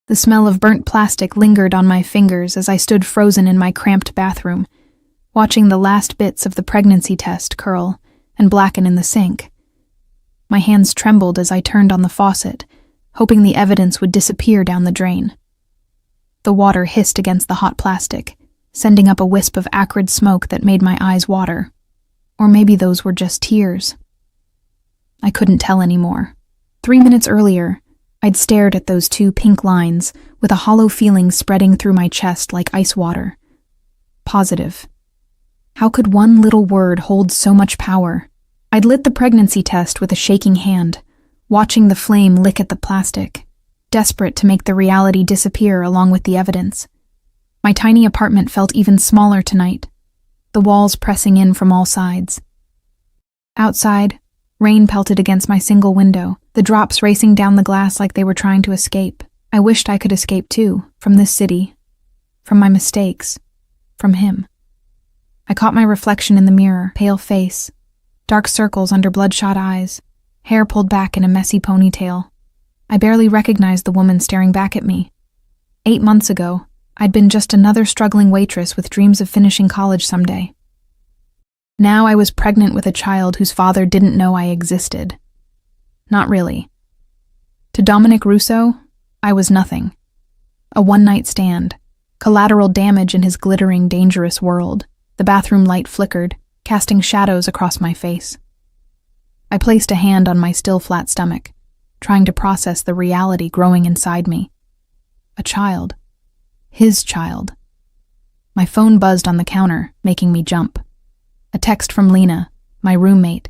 The smell of burnt plastic lingered on my fingers as I stood frozen in my cramped bathroom, watching the last bits of the pregnancy test curl and blacken in the sink. My hands trembled as I turned on the faucet, hoping the evidence would disappear down the drain. The water hissed against the hot plastic, sending up a wisp of acrid smoke that made my eyes water. Or maybe those were just tears. I couldn't tell anymore. 3 minutes earlier, I'd stared at those 2 pink lines with a hollow feeling spreading through my chest like ice water. Positive. How could one little word hold so much power? I'd lit the pregnancy test with a shaking hand, watching the flame lick at the plastic, desperate to make the reality disappear along with the evidence. My tiny apartment felt even smaller tonight, the walls pressing in from all sides. Outside, rain pelted against my single window, the drops racing down the glass like they were trying to escape. I wished I could escape too, from this city, from my mistakes, from him. I caught my reflection in the mirror, pale face, dark circles under bloodshot eyes, hair pulled back in a messy ponytail. I barely recognized the woman staring back at me. 8 months ago, I'd been just another struggling waitress with dreams of finishing college someday. Now I was pregnant with a child whose father didn't know I existed. Not really. To Dominic Russo, I was nothing. A one-night stand, collateral damage in his glittering, dangerous world. The bathroom light flickered, casting shadows across my face. I placed a hand on my still flat stomach, trying to process the reality growing inside me. A child. His child. My phone buzzed on the counter, making me jump. A text from Lena, my roommate,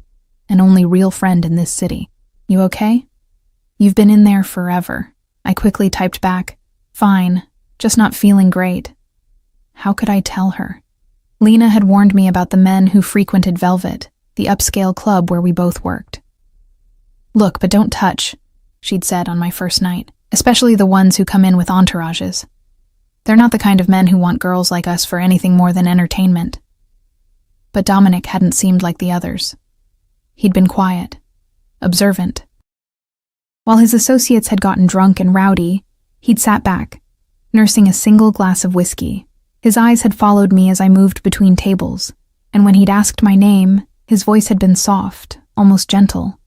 and only real friend in this city. You okay? You've been in there forever. I quickly typed back, fine, just not feeling great. How could I tell her? Lena had warned me about the men who frequented Velvet, the upscale club where we both worked. Look, but don't touch, she'd said on my first night, especially the ones who come in with entourages. They're not the kind of men who want girls like us for anything more than entertainment. But Dominic hadn't seemed like the others. He'd been quiet, observant. While his associates had gotten drunk and rowdy, he'd sat back, nursing a single glass of whiskey. His eyes had followed me as I moved between tables, and when he'd asked my name, his voice had been soft, almost gentle.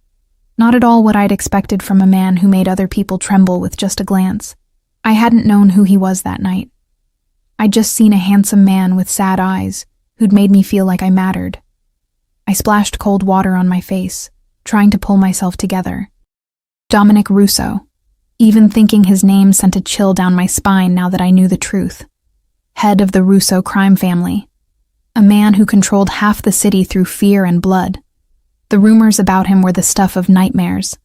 Not at all what I'd expected from a man who made other people tremble with just a glance. I hadn't known who he was that night. I'd just seen a handsome man with sad eyes who'd made me feel like I mattered. I splashed cold water on my face, trying to pull myself together. Dominic Russo. Even thinking his name sent a chill down my spine now that I knew the truth. Head of the Russo crime family. A man who controlled half the city through fear and blood. The rumors about him were the stuff of nightmares.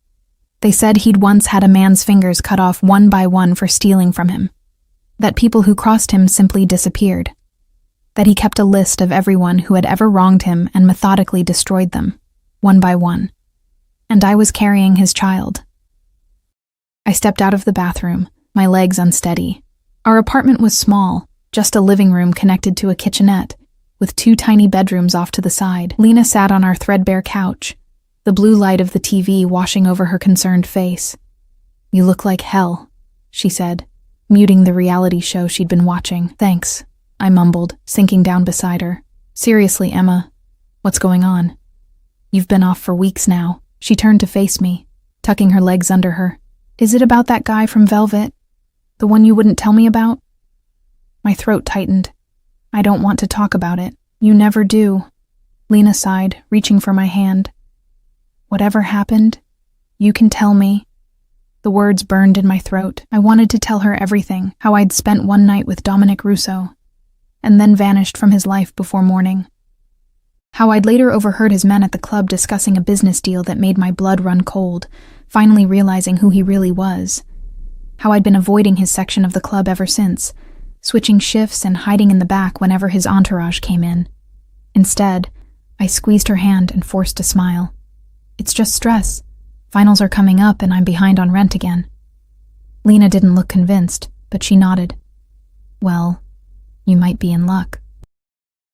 They said he'd once had a man's fingers cut off one by one for stealing from him. That people who crossed him simply disappeared. That he kept a list of everyone who had ever wronged him and methodically destroyed them, one by one. And I was carrying his child. I stepped out of the bathroom, my legs unsteady. Our apartment was small, just a living room connected to a kitchenette, with 2 tiny bedrooms off to the side. Lena sat on our threadbare couch, the blue light of the TV washing over her concerned face. You look like hell, she said, muting the reality show she'd been watching. Thanks, I mumbled, sinking down beside her. Seriously, Emma, what's going on? You've been off for weeks now. She turned to face me, tucking her legs under her. Is it about that guy from Velvet? The one you wouldn't tell me about? My throat tightened. I don't want to talk about it. You never do. Lena sighed, reaching for my hand. Whatever happened, you can tell me. The words burned in my throat. I wanted to tell her everything, how I'd spent one night with Dominic Russo, and then vanished from his life before morning. How I'd later overheard his men at the club discussing a business deal that made my blood run cold, finally realizing who he really was. How I'd been avoiding his section of the club ever since, switching shifts and hiding in the back whenever his entourage came in. Instead, I squeezed her hand and forced a smile. It's just stress. Finals are coming up and I'm behind on rent again. Lena didn't look convinced, but she nodded. Well, you might be in luck.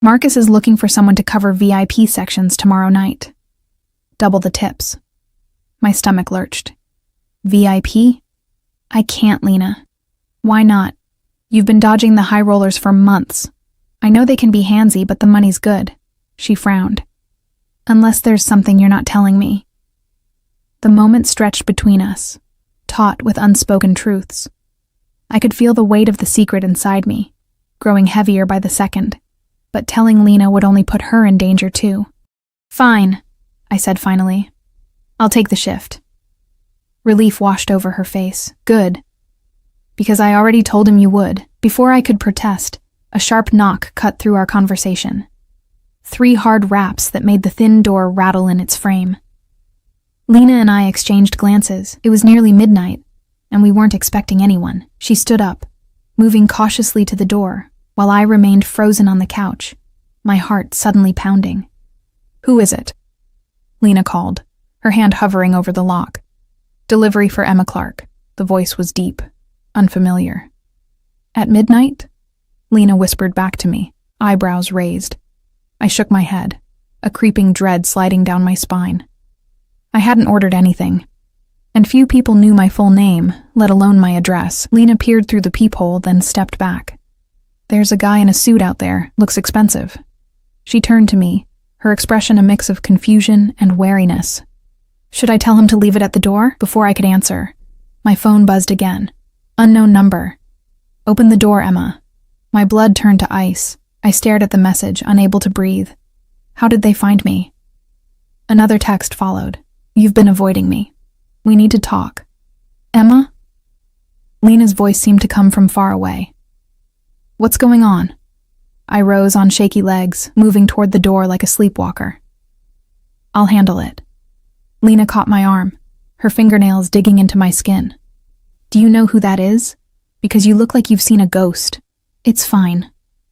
Marcus is looking for someone to cover VIP sections tomorrow night. Double the tips. My stomach lurched. VIP? I can't, Lena. Why not? You've been dodging the high rollers for months. I know they can be handsy, but the money's good. She frowned. Unless there's something you're not telling me. The moment stretched between us, taut with unspoken truths. I could feel the weight of the secret inside me, growing heavier by the second, but telling Lena would only put her in danger too. Fine, I said finally. I'll take the shift. Relief washed over her face. Good. Because I already told him you would. Before I could protest, a sharp knock cut through our conversation. 3 hard raps that made the thin door rattle in its frame. Lena and I exchanged glances. It was nearly midnight, and we weren't expecting anyone. She stood up, moving cautiously to the door, while I remained frozen on the couch, my heart suddenly pounding. Who is it? Lena called, her hand hovering over the lock. Delivery for Emma Clark. The voice was deep, unfamiliar. At midnight? Lena whispered back to me, eyebrows raised. I shook my head, a creeping dread sliding down my spine. I hadn't ordered anything, and few people knew my full name, let alone my address. Lena peered through the peephole, then stepped back. There's a guy in a suit out there, looks expensive. She turned to me, her expression a mix of confusion and wariness. Should I tell him to leave it at the door? Before I could answer, my phone buzzed again. Unknown number. Open the door, Emma. My blood turned to ice. I stared at the message, unable to breathe. How did they find me? Another text followed. You've been avoiding me. We need to talk. Emma? Lena's voice seemed to come from far away. What's going on? I rose on shaky legs, moving toward the door like a sleepwalker. I'll handle it. Lena caught my arm, her fingernails digging into my skin. Do you know who that is? Because you look like you've seen a ghost. It's fine,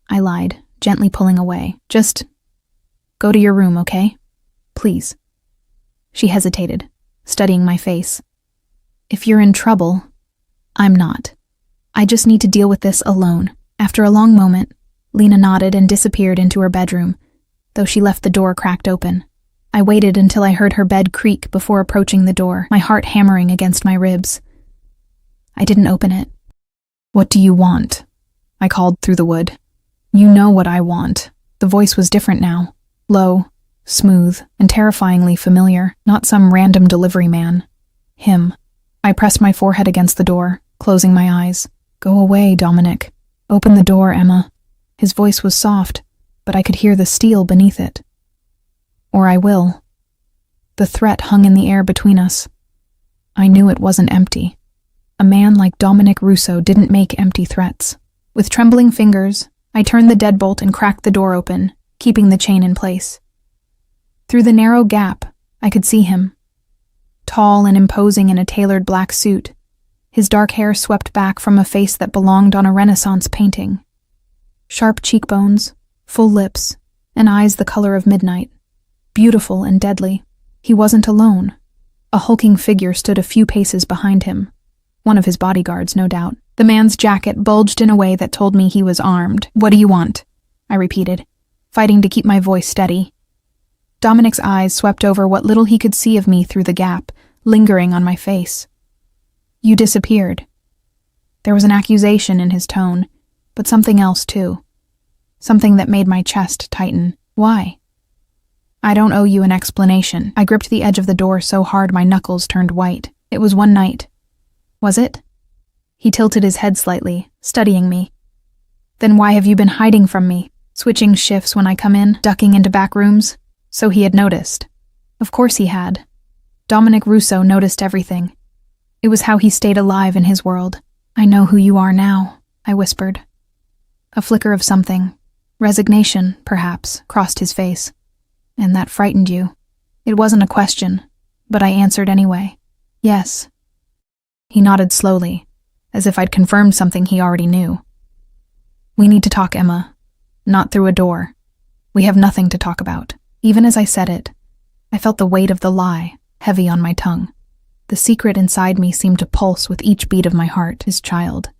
I lied, gently pulling away. Just go to your room, okay? Please. She hesitated, studying my face. If you're in trouble, I'm not. I just need to deal with this alone. After a long moment, Lena nodded and disappeared into her bedroom, though she left the door cracked open. I waited until I heard her bed creak before approaching the door, my heart hammering against my ribs. I didn't open it. What do you want? I called through the wood. You know what I want. The voice was different now, low, smooth, and terrifyingly familiar, not some random delivery man. Him. I pressed my forehead against the door, closing my eyes. Go away, Dominic. Open the door, Emma. His voice was soft, but I could hear the steel beneath it. Or I will. The threat hung in the air between us. I knew it wasn't empty. A man like Dominic Russo didn't make empty threats. With trembling fingers, I turned the deadbolt and cracked the door open, keeping the chain in place. Through the narrow gap, I could see him. Tall and imposing in a tailored black suit, his dark hair swept back from a face that belonged on a Renaissance painting. Sharp cheekbones, full lips, and eyes the color of midnight. Beautiful and deadly. He wasn't alone. A hulking figure stood a few paces behind him. One of his bodyguards, no doubt. The man's jacket bulged in a way that told me he was armed. What do you want? I repeated, fighting to keep my voice steady. Dominic's eyes swept over what little he could see of me through the gap, lingering on my face. You disappeared. There was an accusation in his tone, but something else too. Something that made my chest tighten. Why? I don't owe you an explanation. I gripped the edge of the door so hard my knuckles turned white. It was one night. Was it? He tilted his head slightly, studying me. Then why have you been hiding from me? Switching shifts when I come in, ducking into back rooms? So he had noticed. Of course he had. Dominic Russo noticed everything. It was how he stayed alive in his world. I know who you are now, I whispered. A flicker of something, resignation, perhaps, crossed his face. And that frightened you. It wasn't a question, but I answered anyway. Yes. He nodded slowly, as if I'd confirmed something he already knew. We need to talk, Emma. Not through a door. We have nothing to talk about. Even as I said it, I felt the weight of the lie heavy on my tongue. The secret inside me seemed to pulse with each beat of my heart, his child.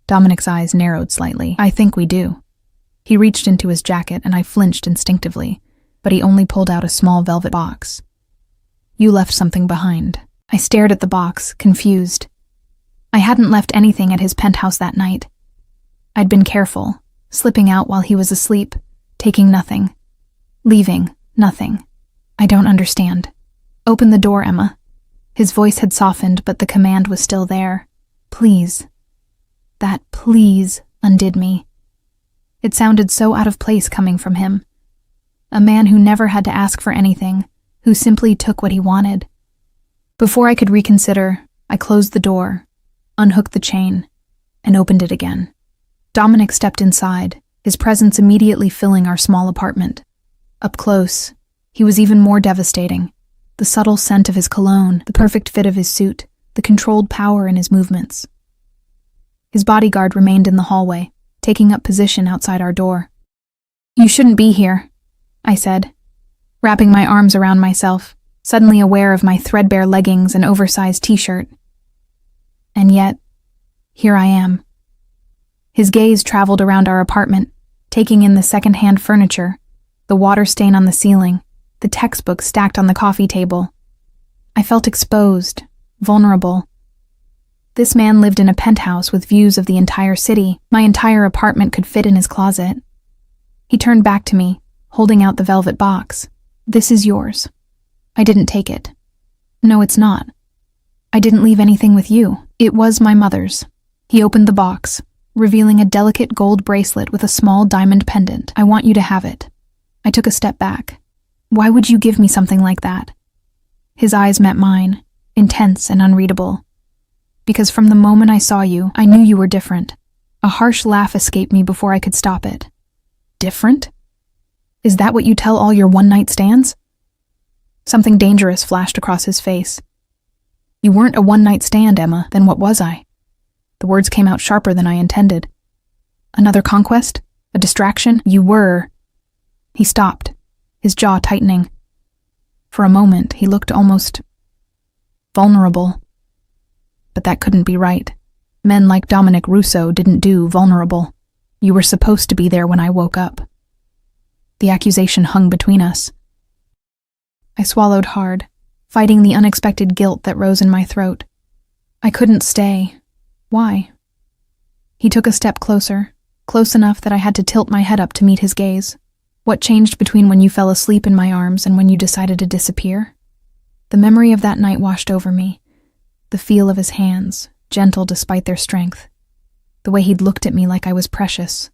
Dominic's eyes narrowed slightly. I think we do. He reached into his jacket and I flinched instinctively, but he only pulled out a small velvet box. You left something behind. I stared at the box, confused. I hadn't left anything at his penthouse that night. I'd been careful, slipping out while he was asleep, taking nothing, leaving nothing. I don't understand. Open the door, Emma. His voice had softened, but the command was still there. Please. That please undid me. It sounded so out of place coming from him. A man who never had to ask for anything, who simply took what he wanted. Before I could reconsider, I closed the door, unhooked the chain, and opened it again. Dominic stepped inside, his presence immediately filling our small apartment. Up close, he was even more devastating. The subtle scent of his cologne, the perfect fit of his suit, the controlled power in his movements. His bodyguard remained in the hallway, taking up position outside our door. "You shouldn't be here," I said, wrapping my arms around myself, suddenly aware of my threadbare leggings and oversized t-shirt. And yet, here I am. His gaze traveled around our apartment, taking in the second-hand furniture, the water stain on the ceiling, the textbook stacked on the coffee table. I felt exposed, vulnerable. This man lived in a penthouse with views of the entire city. My entire apartment could fit in his closet. He turned back to me, holding out the velvet box. "This is yours." I didn't take it. "No, it's not. I didn't leave anything with you. It was my mother's." He opened the box, revealing a delicate gold bracelet with a small diamond pendant. "I want you to have it." I took a step back. "Why would you give me something like that?" His eyes met mine, intense and unreadable. "Because from the moment I saw you, I knew you were different." A harsh laugh escaped me before I could stop it. "Different? Is that what you tell all your one-night stands?" Something dangerous flashed across his face. "You weren't a one-night stand, Emma, then what was I?" The words came out sharper than I intended. "Another conquest? A distraction? You were..." He stopped, his jaw tightening. For a moment, he looked almost vulnerable. But that couldn't be right. Men like Dominic Russo didn't do vulnerable. You were supposed to be there when I woke up. The accusation hung between us. I swallowed hard, fighting the unexpected guilt that rose in my throat. I couldn't stay. Why? He took a step closer, close enough that I had to tilt my head up to meet his gaze. "What changed between when you fell asleep in my arms and when you decided to disappear?" The memory of that night washed over me. The feel of his hands, gentle despite their strength. The way he'd looked at me like I was precious.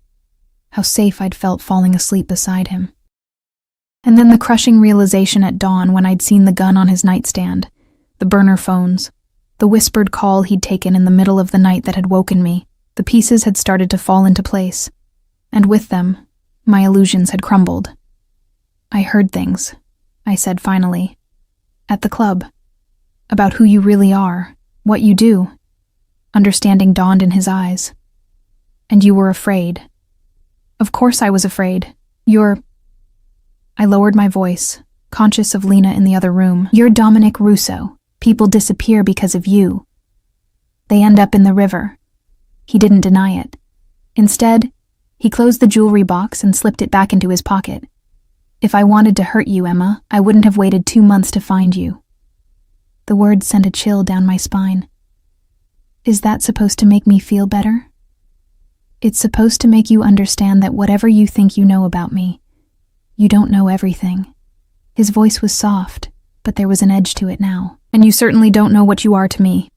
How safe I'd felt falling asleep beside him. And then the crushing realization at dawn when I'd seen the gun on his nightstand, the burner phones, the whispered call he'd taken in the middle of the night that had woken me. The pieces had started to fall into place, and with them, my illusions had crumbled. "I heard things," I said finally. "At the club. About who you really are, what you do." Understanding dawned in his eyes. "And you were afraid." "Of course I was afraid. You're..." I lowered my voice, conscious of Lena in the other room. "You're Dominic Russo. People disappear because of you. They end up in the river." He didn't deny it. Instead, he closed the jewelry box and slipped it back into his pocket. "If I wanted to hurt you, Emma, I wouldn't have waited 2 months to find you." The words sent a chill down my spine. Is that supposed to make me feel better? It's supposed to make you understand that whatever you think you know about me, you don't know everything. His voice was soft, but there was an edge to it now. "And you certainly don't know what you are to me."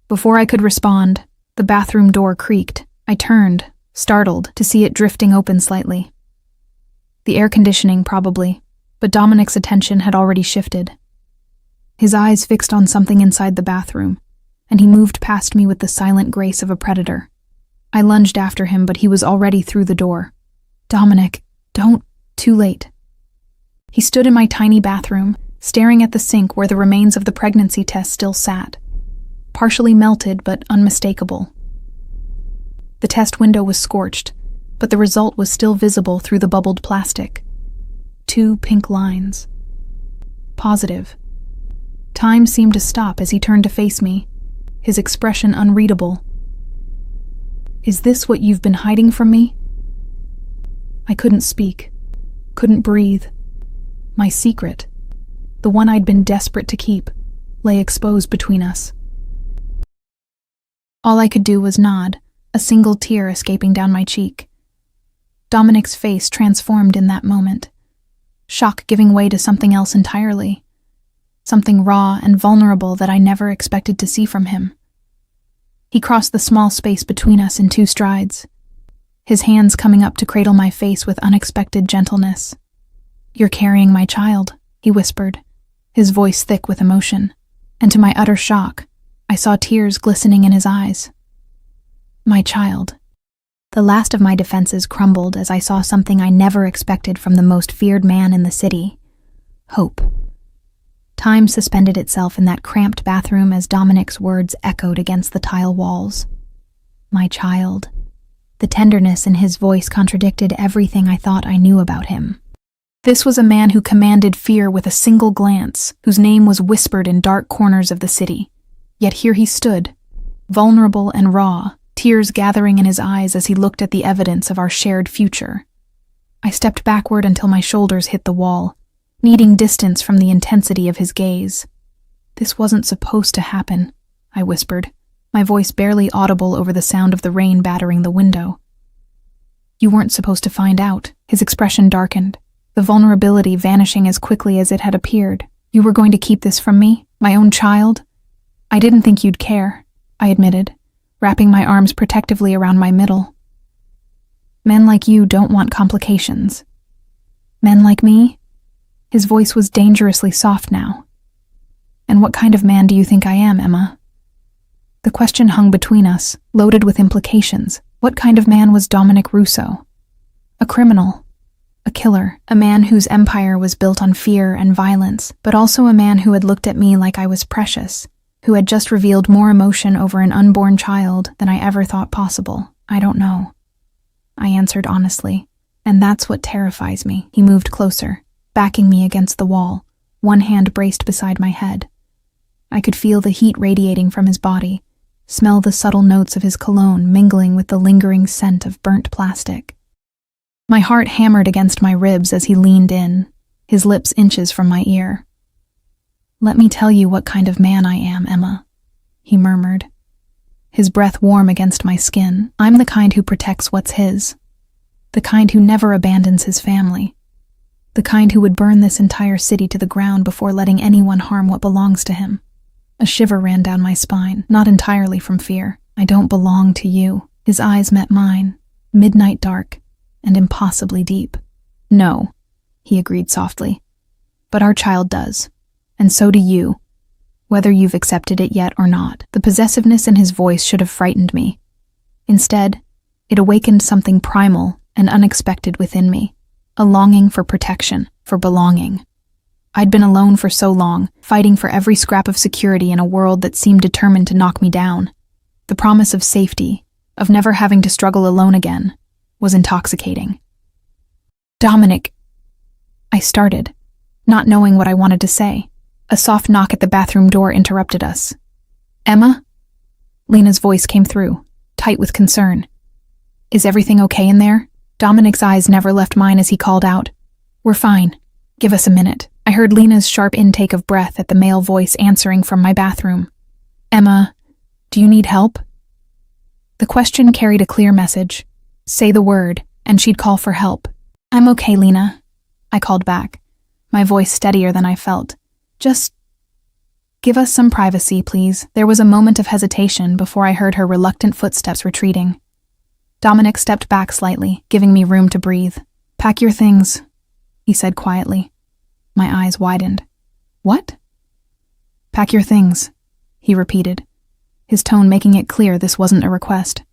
Before I could respond, the bathroom door creaked. I turned, startled, to see it drifting open slightly. The air conditioning, probably, but Dominic's attention had already shifted. His eyes fixed on something inside the bathroom, and he moved past me with the silent grace of a predator. I lunged after him, but he was already through the door. "Dominic, don't..." Too late. He stood in my tiny bathroom, staring at the sink where the remains of the pregnancy test still sat, partially melted but unmistakable. The test window was scorched, but the result was still visible through the bubbled plastic. 2 pink lines. Positive. Time seemed to stop as he turned to face me, his expression unreadable. "Is this what you've been hiding from me?" I couldn't speak, couldn't breathe. My secret, the one I'd been desperate to keep, lay exposed between us. All I could do was nod, a single tear escaping down my cheek. Dominic's face transformed in that moment, shock giving way to something else entirely, something raw and vulnerable that I never expected to see from him. He crossed the small space between us in 2 strides, his hands coming up to cradle my face with unexpected gentleness. "You're carrying my child," he whispered, his voice thick with emotion, and to my utter shock, I saw tears glistening in his eyes. My child. The last of my defenses crumbled as I saw something I never expected from the most feared man in the city: hope. Time suspended itself in that cramped bathroom as Dominic's words echoed against the tile walls. My child. The tenderness in his voice contradicted everything I thought I knew about him. This was a man who commanded fear with a single glance, whose name was whispered in dark corners of the city. Yet here he stood, vulnerable and raw, tears gathering in his eyes as he looked at the evidence of our shared future. I stepped backward until my shoulders hit the wall, needing distance from the intensity of his gaze. "This wasn't supposed to happen," I whispered, my voice barely audible over the sound of the rain battering the window. "You weren't supposed to find out." His expression darkened, the vulnerability vanishing as quickly as it had appeared. "You were going to keep this from me, my own child?" "I didn't think you'd care," I admitted, wrapping my arms protectively around my middle. "Men like you don't want complications." "Men like me?" His voice was dangerously soft now. "And what kind of man do you think I am, Emma?" The question hung between us, loaded with implications. What kind of man was Dominic Russo? A criminal, a killer, a man whose empire was built on fear and violence, but also a man who had looked at me like I was precious, who had just revealed more emotion over an unborn child than I ever thought possible. "I don't know," I answered honestly, "and that's what terrifies me." He moved closer, backing me against the wall, one hand braced beside my head. I could feel the heat radiating from his body, smell the subtle notes of his cologne mingling with the lingering scent of burnt plastic. My heart hammered against my ribs as he leaned in, his lips inches from my ear. "Let me tell you what kind of man I am, Emma," he murmured, his breath warm against my skin. "I'm the kind who protects what's his, the kind who never abandons his family, the kind who would burn this entire city to the ground before letting anyone harm what belongs to him." A shiver ran down my spine, not entirely from fear. "I don't belong to you." His eyes met mine, midnight dark and impossibly deep. "No," he agreed softly, "but our child does, and so do you, whether you've accepted it yet or not." The possessiveness in his voice should have frightened me. Instead, it awakened something primal and unexpected within me, a longing for protection, for belonging. I'd been alone for so long, fighting for every scrap of security in a world that seemed determined to knock me down. The promise of safety, of never having to struggle alone again, was intoxicating. "Dominic," I started, not knowing what I wanted to say. A soft knock at the bathroom door interrupted us. "Emma?" Lena's voice came through, tight with concern. "Is everything okay in there?" Dominic's eyes never left mine as he called out, "We're fine. Give us a minute." I heard Lena's sharp intake of breath at the male voice answering from my bathroom. "Emma, do you need help?" The question carried a clear message. Say the word, and she'd call for help. "I'm okay, Lena," I called back, my voice steadier than I felt. "Just give us some privacy, please." There was a moment of hesitation before I heard her reluctant footsteps retreating. Dominic stepped back slightly, giving me room to breathe. "Pack your things," he said quietly. My eyes widened. "What?" "Pack your things," he repeated, his tone making it clear this wasn't a request.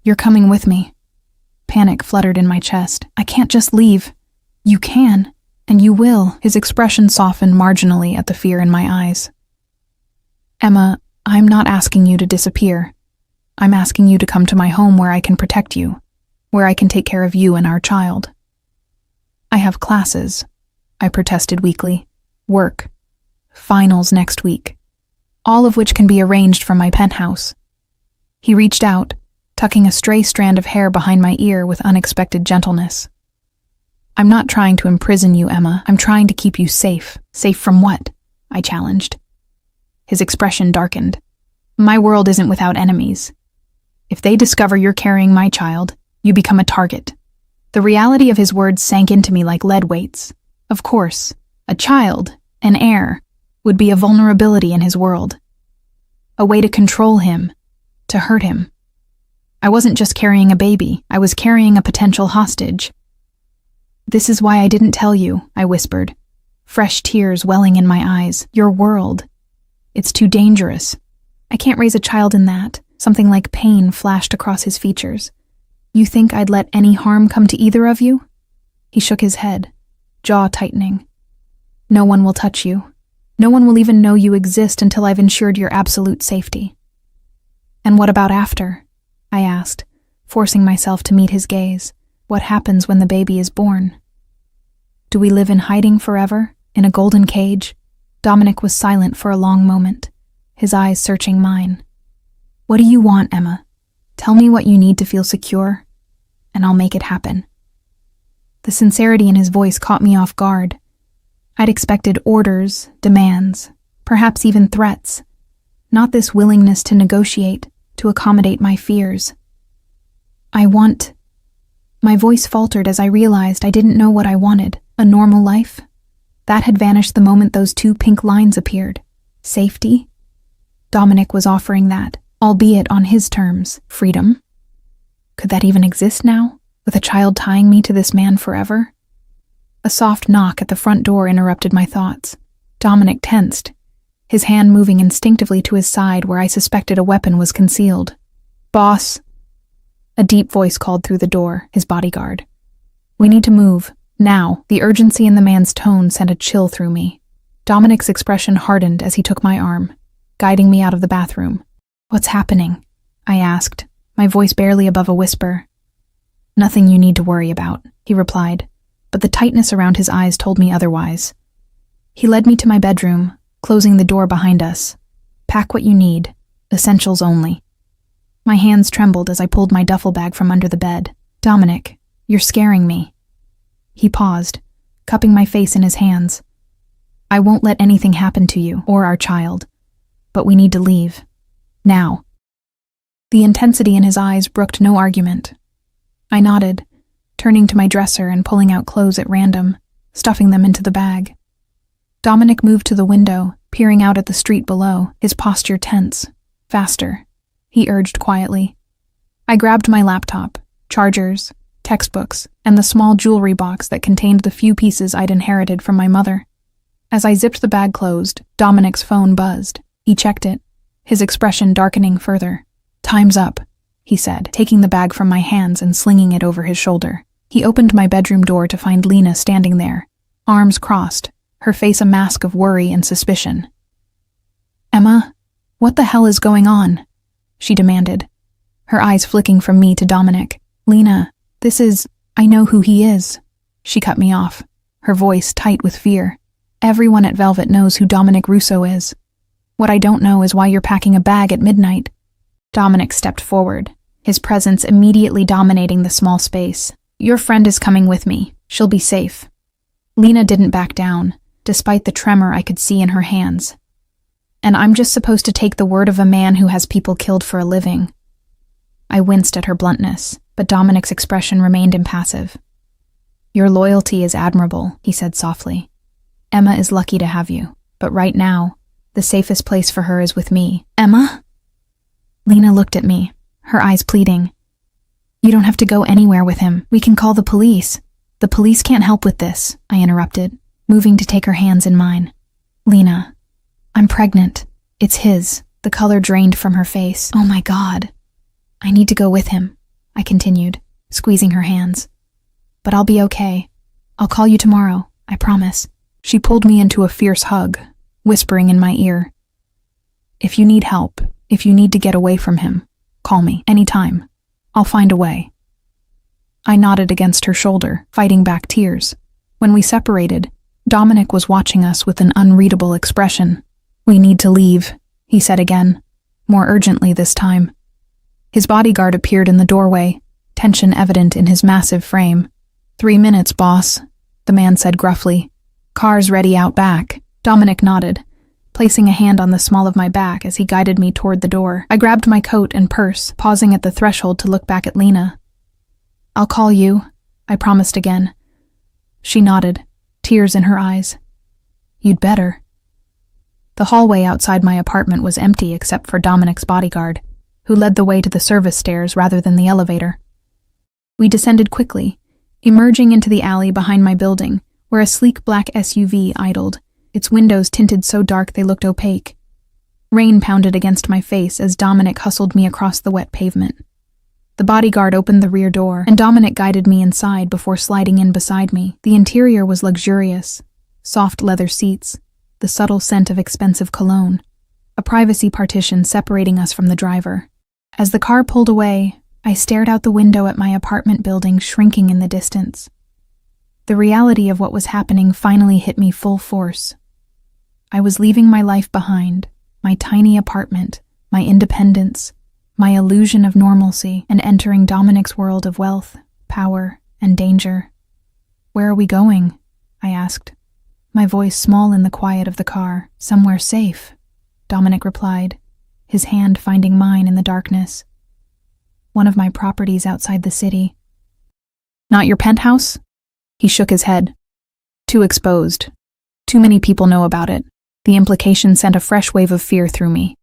"You're coming with me." Panic fluttered in my chest. "I can't just leave." "You can, and you will." His expression softened marginally at the fear in my eyes. "Emma, I'm not asking you to disappear. I'm asking you to come to my home where I can protect you, where I can take care of you and our child." "I have classes," I protested weakly. "Work. Finals next week. All of which can be arranged from my penthouse." He reached out, tucking a stray strand of hair behind my ear with unexpected gentleness. "I'm not trying to imprison you, Emma. I'm trying to keep you safe." "Safe from what?" I challenged. His expression darkened. My world isn't without enemies. If they discover you're carrying my child, you become a target. The reality of his words sank into me like lead weights. Of course, a child, an heir, would be a vulnerability in his world. A way to control him, to hurt him. I wasn't just carrying a baby, I was carrying a potential hostage. "This is why I didn't tell you," I whispered, fresh tears welling in my eyes. "Your world. It's too dangerous. I can't raise a child in that." Something like pain flashed across his features. "You think I'd let any harm come to either of you?" He shook his head, jaw tightening. "No one will touch you. No one will even know you exist until I've ensured your absolute safety." "And what about after?" I asked, forcing myself to meet his gaze. "What happens when the baby is born? Do we live in hiding forever, in a golden cage?" Dominic was silent for a long moment, his eyes searching mine. "What do you want, Emma? Tell me what you need to feel secure, and I'll make it happen." The sincerity in his voice caught me off guard. I'd expected orders, demands, perhaps even threats, not this willingness to negotiate, to accommodate my fears. My voice faltered as I realized I didn't know what I wanted. A normal life? That had vanished the moment those 2 pink lines appeared. Safety? Dominic was offering that, albeit on his terms. Freedom? Could that even exist now, with a child tying me to this man forever? A soft knock at the front door interrupted my thoughts. Dominic tensed, his hand moving instinctively to his side where I suspected a weapon was concealed. "Boss," a deep voice called through the door, his bodyguard. "We need to move, now." The urgency in the man's tone sent a chill through me. Dominic's expression hardened as he took my arm, guiding me out of the bathroom. "What's happening?" I asked, my voice barely above a whisper. "Nothing you need to worry about," he replied, but the tightness around his eyes told me otherwise. He led me to my bedroom, closing the door behind us. "Pack what you need, essentials only." My hands trembled as I pulled my duffel bag from under the bed. "Dominic, you're scaring me." He paused, cupping my face in his hands. "I won't let anything happen to you or our child, but we need to leave. Now." The intensity in his eyes brooked no argument. I nodded, turning to my dresser and pulling out clothes at random, stuffing them into the bag. Dominic moved to the window, peering out at the street below, his posture tense. "Faster," he urged quietly. I grabbed my laptop, chargers, textbooks, and the small jewelry box that contained the few pieces I'd inherited from my mother. As I zipped the bag closed, Dominic's phone buzzed. He checked it, his expression darkening further. "Time's up," he said, taking the bag from my hands and slinging it over his shoulder. He opened my bedroom door to find Lena standing there, arms crossed, her face a mask of worry and suspicion. "Emma, what the hell is going on?" she demanded, her eyes flicking from me to Dominic. "Lena, I know who he is." She cut me off, her voice tight with fear. "Everyone at Velvet knows who Dominic Russo is. What I don't know is why you're packing a bag at midnight." Dominic stepped forward, his presence immediately dominating the small space. "Your friend is coming with me. She'll be safe." Lena didn't back down, despite the tremor I could see in her hands. "And I'm just supposed to take the word of a man who has people killed for a living." I winced at her bluntness, but Dominic's expression remained impassive. "Your loyalty is admirable," he said softly. "Emma is lucky to have you, but right now, the safest place for her is with me." "Emma?" Lena looked at me, her eyes pleading. "You don't have to go anywhere with him. We can call the police." "The police can't help with this," I interrupted, moving to take her hands in mine. "Lena, I'm pregnant. It's his." The color drained from her face. "Oh my God. I need to go with him," I continued, squeezing her hands. "But I'll be okay. I'll call you tomorrow, I promise." She pulled me into a fierce hug, whispering in my ear, "If you need help, if you need to get away from him, call me, anytime. I'll find a way." I nodded against her shoulder, fighting back tears. When we separated, Dominic was watching us with an unreadable expression. "We need to leave," he said again, more urgently this time. His bodyguard appeared in the doorway, tension evident in his massive frame. 3 minutes, boss," the man said gruffly. "Car's ready out back." Dominic nodded, placing a hand on the small of my back as he guided me toward the door. I grabbed my coat and purse, pausing at the threshold to look back at Lena. "I'll call you," I promised again. She nodded, tears in her eyes. "You'd better." The hallway outside my apartment was empty except for Dominic's bodyguard, who led the way to the service stairs rather than the elevator. We descended quickly, emerging into the alley behind my building, where a sleek black SUV idled, its windows tinted so dark they looked opaque. Rain pounded against my face as Dominic hustled me across the wet pavement. The bodyguard opened the rear door, and Dominic guided me inside before sliding in beside me. The interior was luxurious, soft leather seats, the subtle scent of expensive cologne, a privacy partition separating us from the driver. As the car pulled away, I stared out the window at my apartment building shrinking in the distance. The reality of what was happening finally hit me full force. I was leaving my life behind, my tiny apartment, my independence, my illusion of normalcy, and entering Dominic's world of wealth, power, and danger. "Where are we going?" I asked, my voice small in the quiet of the car. "Somewhere safe," Dominic replied, his hand finding mine in the darkness. "One of my properties outside the city." "Not your penthouse?" He shook his head. "Too exposed. Too many people know about it." The implication sent a fresh wave of fear through me.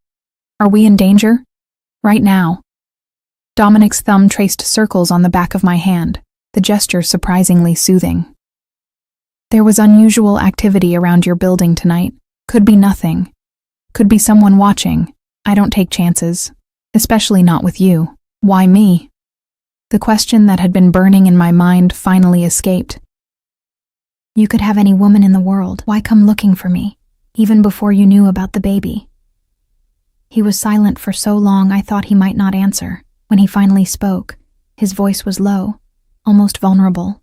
"Are we in danger?" "Right now." Dominic's thumb traced circles on the back of my hand, the gesture surprisingly soothing. "There was unusual activity around your building tonight. Could be nothing. Could be someone watching. I don't take chances. Especially not with you." "Why me?" The question that had been burning in my mind finally escaped. "You could have any woman in the world. Why come looking for me, even before you knew about the baby?" He was silent for so long I thought he might not answer. When he finally spoke, his voice was low, almost vulnerable.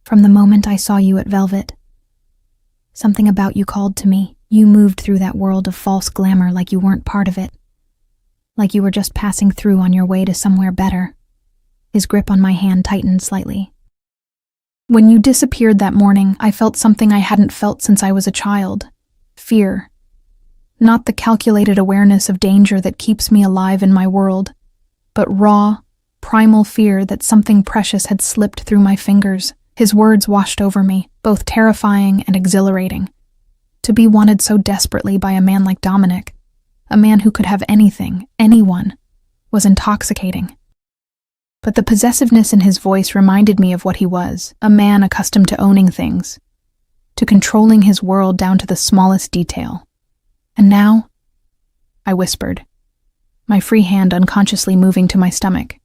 "From the moment I saw you at Velvet, something about you called to me. You moved through that world of false glamour like you weren't part of it. Like you were just passing through on your way to somewhere better." His grip on my hand tightened slightly. "When you disappeared that morning, I felt something I hadn't felt since I was a child. Fear. Not the calculated awareness of danger that keeps me alive in my world, but raw, primal fear that something precious had slipped through my fingers." His words washed over me, both terrifying and exhilarating. To be wanted so desperately by a man like Dominic, a man who could have anything, anyone, was intoxicating. But the possessiveness in his voice reminded me of what he was, a man accustomed to owning things, to controlling his world down to the smallest detail. "And now?" I whispered, my free hand unconsciously moving to my stomach.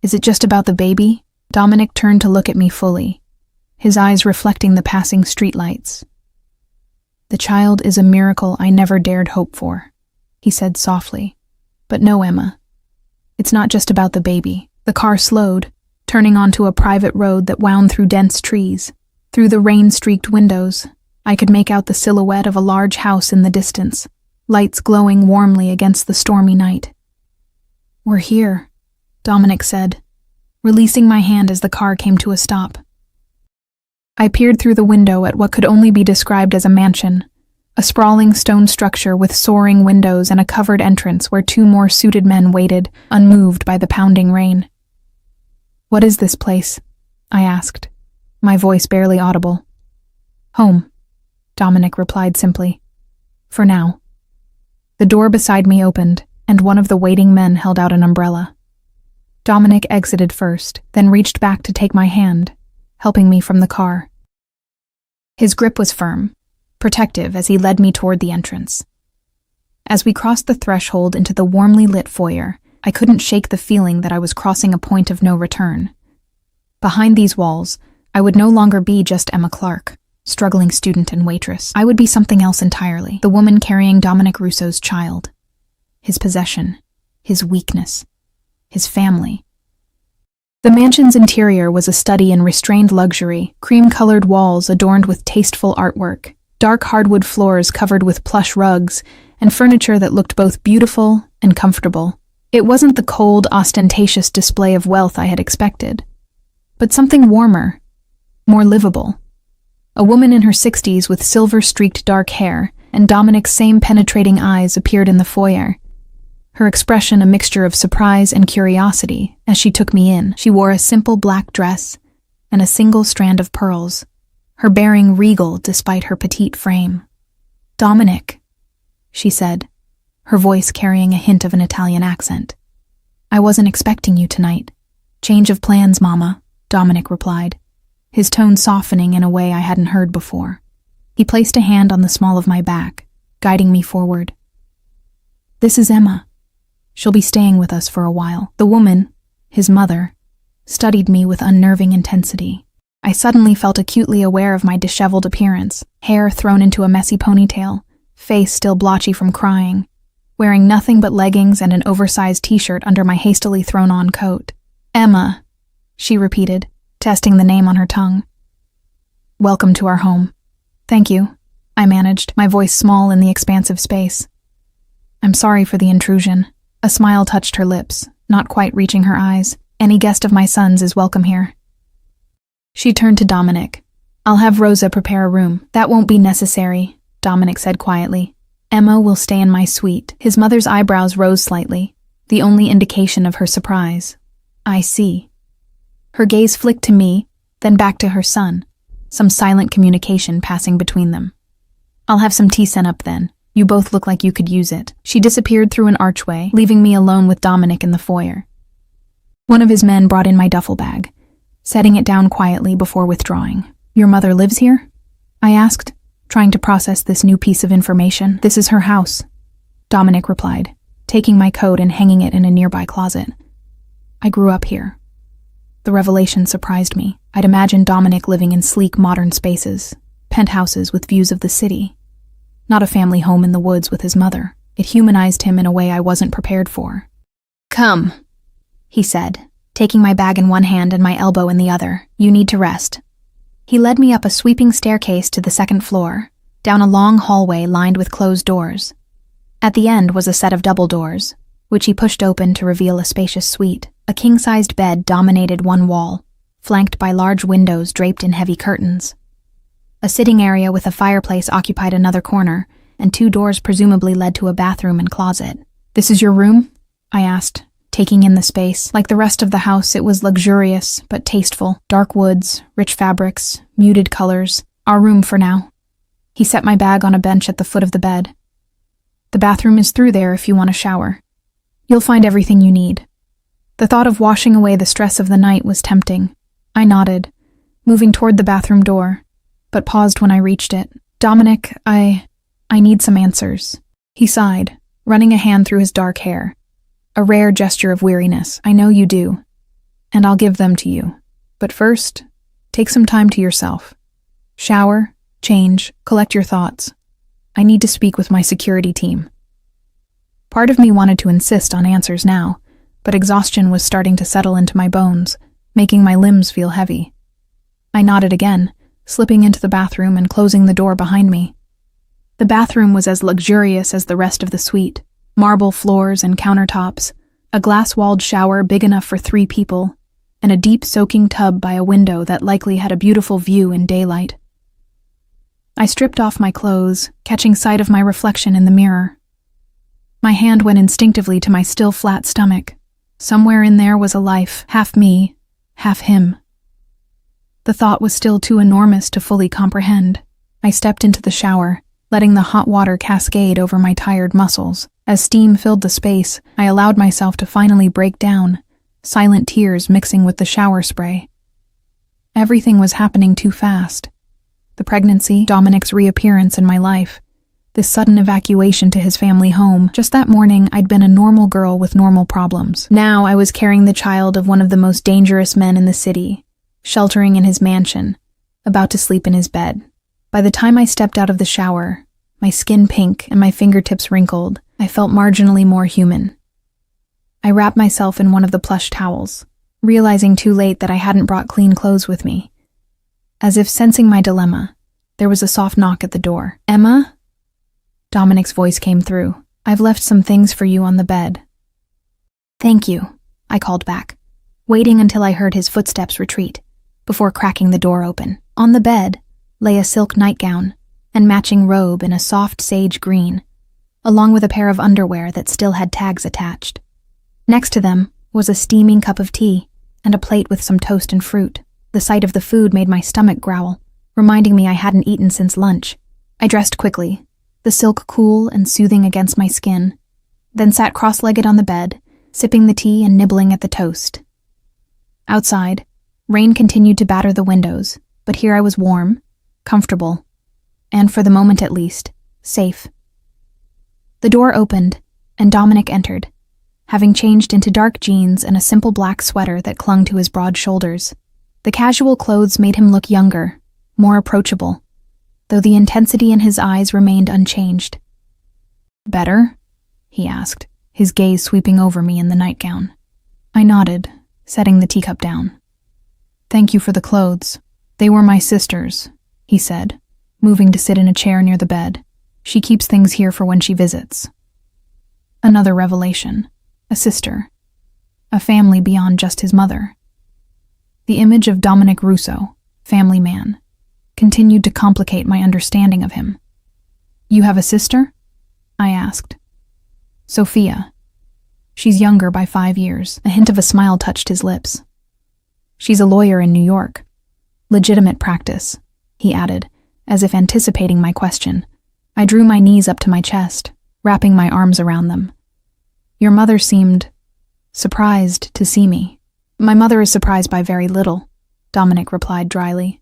"Is it just about the baby?" Dominic turned to look at me fully, his eyes reflecting the passing streetlights. "The child is a miracle I never dared hope for," he said softly. "But no, Emma. It's not just about the baby." The car slowed, turning onto a private road that wound through dense trees. Through the rain-streaked windows, I could make out the silhouette of a large house in the distance, lights glowing warmly against the stormy night. "We're here," Dominic said, releasing my hand as the car came to a stop. I peered through the window at what could only be described as a mansion, a sprawling stone structure with soaring windows and a covered entrance where two more suited men waited, unmoved by the pounding rain. "What is this place?" I asked, my voice barely audible. "Home," Dominic replied simply. "For now." The door beside me opened, and one of the waiting men held out an umbrella. Dominic exited first, then reached back to take my hand, helping me from the car. His grip was firm, protective as he led me toward the entrance. As we crossed the threshold into the warmly lit foyer, I couldn't shake the feeling that I was crossing a point of no return. Behind these walls, I would no longer be just Emma Clark, struggling student and waitress. I would be something else entirely, the woman carrying Dominic Russo's child. His possession, his weakness, his family. The mansion's interior was a study in restrained luxury, cream-colored walls adorned with tasteful artwork, dark hardwood floors covered with plush rugs, and furniture that looked both beautiful and comfortable. It wasn't the cold, ostentatious display of wealth I had expected, but something warmer, more livable. A woman in her 60s with silver-streaked dark hair and Dominic's same penetrating eyes appeared in the foyer. Her expression a mixture of surprise and curiosity as she took me in. She wore a simple black dress and a single strand of pearls, her bearing regal despite her petite frame. "Dominic," she said, her voice carrying a hint of an Italian accent. "I wasn't expecting you tonight." "Change of plans, Mama," Dominic replied, his tone softening in a way I hadn't heard before. He placed a hand on the small of my back, guiding me forward. "This is Emma. She'll be staying with us for a while." The woman, his mother, studied me with unnerving intensity. I suddenly felt acutely aware of my disheveled appearance, hair thrown into a messy ponytail, face still blotchy from crying, wearing nothing but leggings and an oversized t-shirt under my hastily thrown-on coat. "Emma," she repeated, testing the name on her tongue. "Welcome to our home." "Thank you," I managed, my voice small in the expansive space. "I'm sorry for the intrusion." A smile touched her lips, not quite reaching her eyes. "Any guest of my son's is welcome here." She turned to Dominic. "I'll have Rosa prepare a room." "That won't be necessary," Dominic said quietly. "Emma will stay in my suite." His mother's eyebrows rose slightly, the only indication of her surprise. "I see." Her gaze flicked to me, then back to her son, some silent communication passing between them. "I'll have some tea sent up then. You both look like you could use it." She disappeared through an archway, leaving me alone with Dominic in the foyer. One of his men brought in my duffel bag, setting it down quietly before withdrawing. "Your mother lives here?" I asked, trying to process this new piece of information. "This is her house," Dominic replied, taking my coat and hanging it in a nearby closet. "I grew up here." The revelation surprised me. I'd imagined Dominic living in sleek modern spaces, penthouses with views of the city. Not a family home in the woods with his mother. It humanized him in a way I wasn't prepared for. "Come," he said, taking my bag in one hand and my elbow in the other. "You need to rest." He led me up a sweeping staircase to the second floor, down a long hallway lined with closed doors. At the end was a set of double doors, which he pushed open to reveal a spacious suite. A king-sized bed dominated one wall, flanked by large windows draped in heavy curtains. A sitting area with a fireplace occupied another corner, and 2 doors presumably led to a bathroom and closet. "This is your room?" I asked, taking in the space. Like the rest of the house, it was luxurious but tasteful. Dark woods, rich fabrics, muted colors. "Our room for now." He set my bag on a bench at the foot of the bed. "The bathroom is through there if you want a shower. You'll find everything you need." The thought of washing away the stress of the night was tempting. I nodded, moving toward the bathroom door, but paused when I reached it. "Dominic, I need some answers." He sighed, running a hand through his dark hair. A rare gesture of weariness. "I know you do, and I'll give them to you. But first, take some time to yourself. Shower, change, collect your thoughts. I need to speak with my security team." Part of me wanted to insist on answers now, but exhaustion was starting to settle into my bones, making my limbs feel heavy. I nodded again, slipping into the bathroom and closing the door behind me. The bathroom was as luxurious as the rest of the suite. Marble floors and countertops, a glass-walled shower big enough for 3 people, and a deep soaking tub by a window that likely had a beautiful view in daylight. I stripped off my clothes, catching sight of my reflection in the mirror. My hand went instinctively to my still flat stomach. Somewhere in there was a life, half me, half him. The thought was still too enormous to fully comprehend. I stepped into the shower, letting the hot water cascade over my tired muscles. As steam filled the space, I allowed myself to finally break down, silent tears mixing with the shower spray. Everything was happening too fast. The pregnancy, Dominic's reappearance in my life, this sudden evacuation to his family home. Just that morning, I'd been a normal girl with normal problems. Now I was carrying the child of one of the most dangerous men in the city, sheltering in his mansion, about to sleep in his bed. By the time I stepped out of the shower, my skin pink and my fingertips wrinkled, I felt marginally more human. I wrapped myself in one of the plush towels, realizing too late that I hadn't brought clean clothes with me. As if sensing my dilemma, there was a soft knock at the door. "Emma?" Dominic's voice came through. "I've left some things for you on the bed." "Thank you," I called back, waiting until I heard his footsteps retreat, before cracking the door open. On the bed lay a silk nightgown, and matching robe in a soft sage green, along with a pair of underwear that still had tags attached. Next to them was a steaming cup of tea and a plate with some toast and fruit. The sight of the food made my stomach growl, reminding me I hadn't eaten since lunch. I dressed quickly, the silk cool and soothing against my skin, then sat cross-legged on the bed, sipping the tea and nibbling at the toast. Outside, rain continued to batter the windows, but here I was warm, comfortable, and for the moment at least, safe. The door opened, and Dominic entered, having changed into dark jeans and a simple black sweater that clung to his broad shoulders. The casual clothes made him look younger, more approachable, though the intensity in his eyes remained unchanged. "Better?" he asked, his gaze sweeping over me in the nightgown. I nodded, setting the teacup down. "Thank you for the clothes. They were my sister's," he said, moving to sit in a chair near the bed. "She keeps things here for when she visits." Another revelation. A sister. A family beyond just his mother. The image of Dominic Russo, family man, continued to complicate my understanding of him. "You have a sister?" I asked. "Sophia. She's younger by 5 years." A hint of a smile touched his lips. "She's a lawyer in New York. Legitimate practice," he added, as if anticipating my question. I drew my knees up to my chest, wrapping my arms around them. "Your mother seemed surprised to see me." "My mother is surprised by very little," Dominic replied dryly.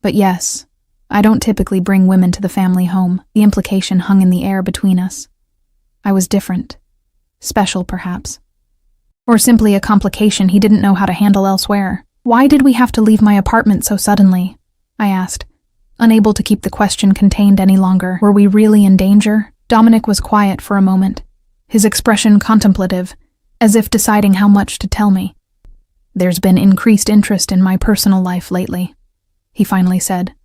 "But yes, I don't typically bring women to the family home." The implication hung in the air between us. I was different. Special, perhaps. Or simply a complication he didn't know how to handle elsewhere. "Why did we have to leave my apartment so suddenly?" I asked, unable to keep the question contained any longer. Were we really in danger? Dominic was quiet for a moment, his expression contemplative, as if deciding how much to tell me. "There's been increased interest in my personal life lately," he finally said.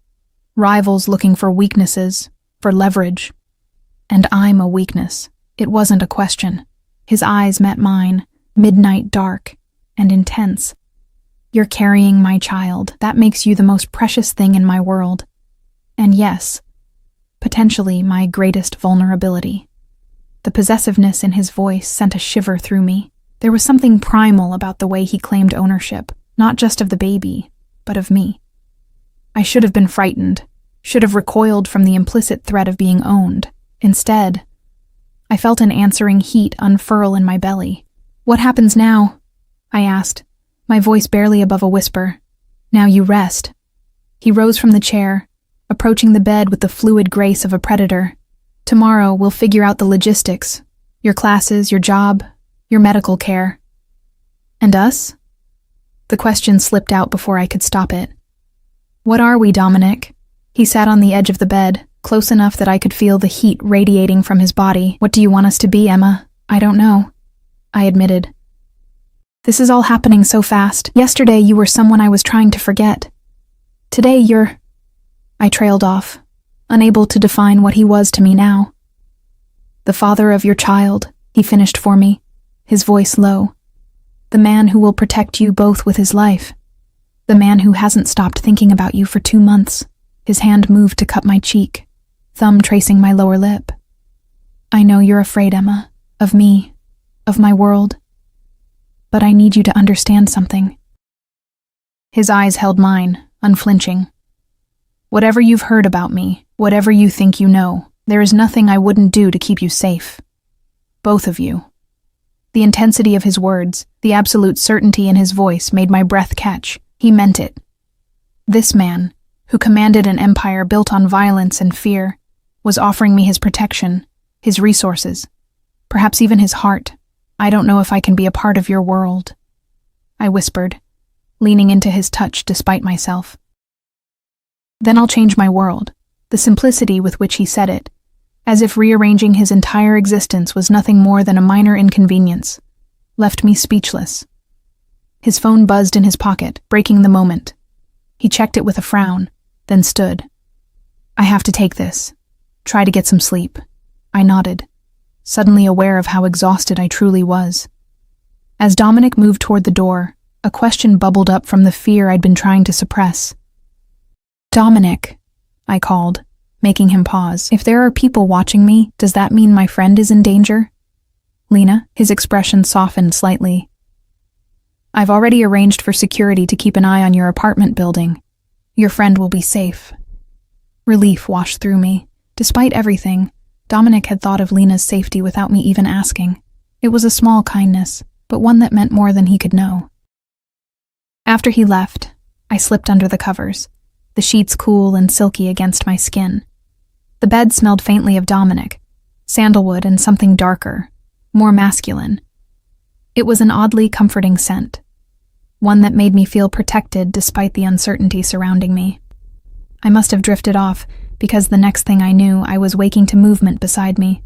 "Rivals looking for weaknesses, for leverage. And I'm a weakness." It wasn't a question. His eyes met mine, midnight dark and intense. "You're carrying my child. That makes you the most precious thing in my world. And yes, potentially my greatest vulnerability." The possessiveness in his voice sent a shiver through me. There was something primal about the way he claimed ownership, not just of the baby, but of me. I should have been frightened, should have recoiled from the implicit threat of being owned. Instead, I felt an answering heat unfurl in my belly. "What happens now?" I asked, my voice barely above a whisper. "Now you rest." He rose from the chair, approaching the bed with the fluid grace of a predator. "Tomorrow we'll figure out the logistics. Your classes, your job, your medical care." "And us?" The question slipped out before I could stop it. "What are we, Dominic?" He sat on the edge of the bed, close enough that I could feel the heat radiating from his body. "What do you want us to be, Emma?" "I don't know," I admitted. "This is all happening so fast. Yesterday you were someone I was trying to forget. Today you're—" I trailed off, unable to define what he was to me now. "The father of your child," he finished for me, his voice low. "The man who will protect you both with his life. The man who hasn't stopped thinking about you for 2 months." His hand moved to cup my cheek, thumb tracing my lower lip. "I know you're afraid, Emma, of me, of my world. But I need you to understand something." His eyes held mine, unflinching. "Whatever you've heard about me, whatever you think you know, there is nothing I wouldn't do to keep you safe. Both of you." The intensity of his words, the absolute certainty in his voice made my breath catch. He meant it. This man, who commanded an empire built on violence and fear, was offering me his protection, his resources, perhaps even his heart. "I don't know if I can be a part of your world," I whispered, leaning into his touch despite myself. "Then I'll change my world." The simplicity with which he said it, as if rearranging his entire existence was nothing more than a minor inconvenience, left me speechless. His phone buzzed in his pocket, breaking the moment. He checked it with a frown, then stood. "I have to take this. Try to get some sleep." I nodded, suddenly aware of how exhausted I truly was. As Dominic moved toward the door, a question bubbled up from the fear I'd been trying to suppress. "Dominic," I called, making him pause. If there are people watching me, does that mean my friend is in danger? Lena, his expression softened slightly. I've already arranged for security to keep an eye on your apartment building. Your friend will be safe. Relief washed through me. Despite everything, Dominic had thought of Lena's safety without me even asking. It was a small kindness, but one that meant more than he could know. After he left, I slipped under the covers, the sheets cool and silky against my skin. The bed smelled faintly of Dominic, sandalwood and something darker, more masculine. It was an oddly comforting scent, one that made me feel protected despite the uncertainty surrounding me. I must have drifted off, because the next thing I knew, I was waking to movement beside me.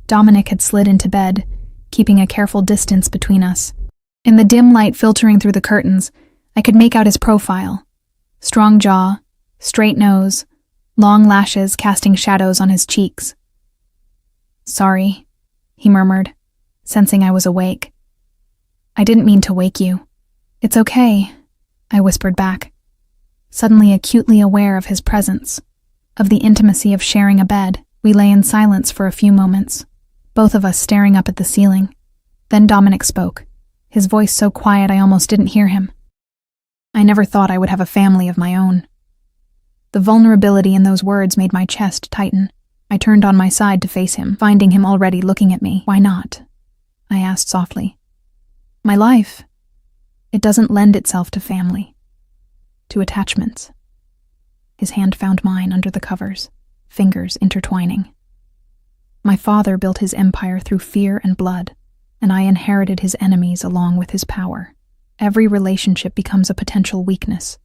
Dominic had slid into bed, keeping a careful distance between us. In the dim light filtering through the curtains, I could make out his profile. Strong jaw, straight nose, long lashes casting shadows on his cheeks. "Sorry," he murmured, sensing I was awake. "I didn't mean to wake you." "It's okay," I whispered back, suddenly acutely aware of his presence, of the intimacy of sharing a bed. We lay in silence for a few moments, both of us staring up at the ceiling. Then Dominic spoke, his voice so quiet I almost didn't hear him. "I never thought I would have a family of my own." The vulnerability in those words made my chest tighten. I turned on my side to face him, finding him already looking at me. "Why not?" I asked softly. "My life, it doesn't lend itself to family, to attachments." His hand found mine under the covers, fingers intertwining. "My father built his empire through fear and blood, and I inherited his enemies along with his power. Every relationship becomes a potential weakness,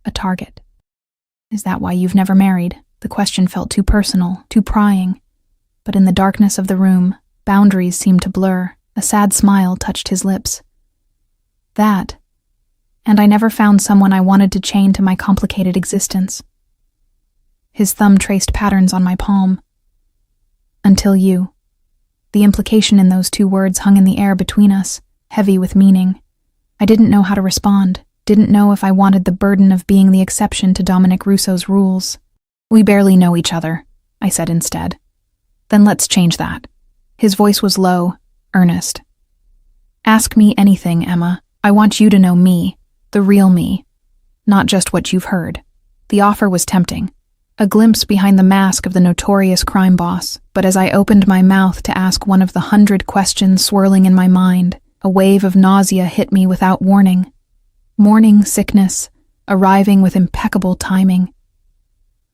a target." "Is that why you've never married?" The question felt too personal, too prying. But in the darkness of the room, boundaries seemed to blur. A sad smile touched his lips. "That, and I never found someone I wanted to chain to my complicated existence." His thumb traced patterns on my palm. "Until you." The implication in those two words hung in the air between us, heavy with meaning. I didn't know how to respond, didn't know if I wanted the burden of being the exception to Dominic Russo's rules. "We barely know each other," I said instead. "Then let's change that." His voice was low, earnest. "Ask me anything, Emma. I want you to know me, the real me, not just what you've heard." The offer was tempting, a glimpse behind the mask of the notorious crime boss, but as I opened my mouth to ask one of the 100 questions swirling in my mind, a wave of nausea hit me without warning. Morning sickness, arriving with impeccable timing.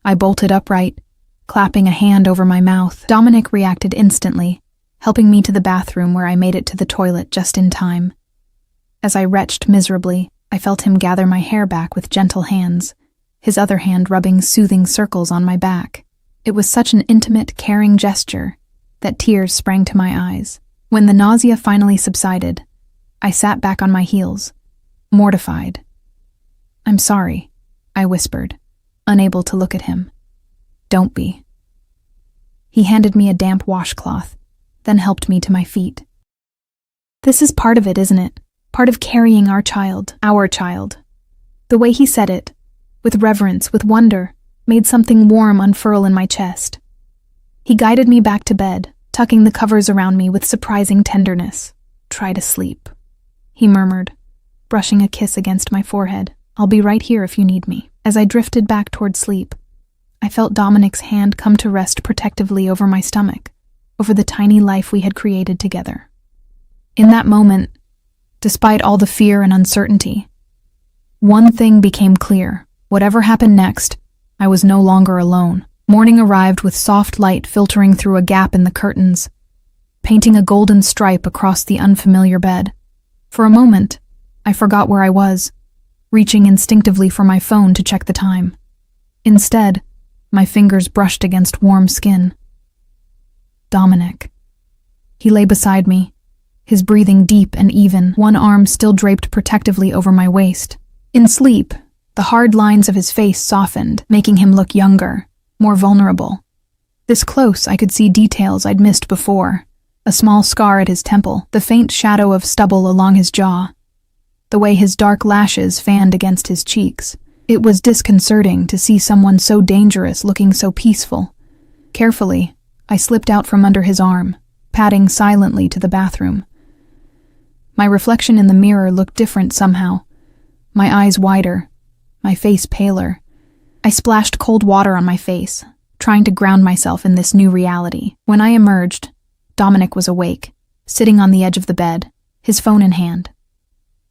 I bolted upright, clapping a hand over my mouth. Dominic reacted instantly, helping me to the bathroom where I made it to the toilet just in time. As I retched miserably, I felt him gather my hair back with gentle hands, his other hand rubbing soothing circles on my back. It was such an intimate, caring gesture that tears sprang to my eyes. When the nausea finally subsided, I sat back on my heels, mortified. "I'm sorry," I whispered, unable to look at him. "Don't be." He handed me a damp washcloth, then helped me to my feet. "This is part of it, isn't it? Part of carrying our child, our child." The way he said it, with reverence, with wonder, made something warm unfurl in my chest. He guided me back to bed, tucking the covers around me with surprising tenderness. "Try to sleep," he murmured, brushing a kiss against my forehead. "I'll be right here if you need me." As I drifted back toward sleep, I felt Dominic's hand come to rest protectively over my stomach, over the tiny life we had created together. In that moment, despite all the fear and uncertainty, one thing became clear. Whatever happened next, I was no longer alone. Morning arrived with soft light filtering through a gap in the curtains, painting a golden stripe across the unfamiliar bed. For a moment, I forgot where I was, reaching instinctively for my phone to check the time. Instead, my fingers brushed against warm skin. Dominic. He lay beside me, his breathing deep and even, one arm still draped protectively over my waist. In sleep, the hard lines of his face softened, making him look younger, more vulnerable. This close, I could see details I'd missed before. A small scar at his temple, the faint shadow of stubble along his jaw, the way his dark lashes fanned against his cheeks. It was disconcerting to see someone so dangerous looking so peaceful. Carefully, I slipped out from under his arm, padding silently to the bathroom. My reflection in the mirror looked different somehow. My eyes wider, my face paler. I splashed cold water on my face, trying to ground myself in this new reality. When I emerged, Dominic was awake, sitting on the edge of the bed, his phone in hand.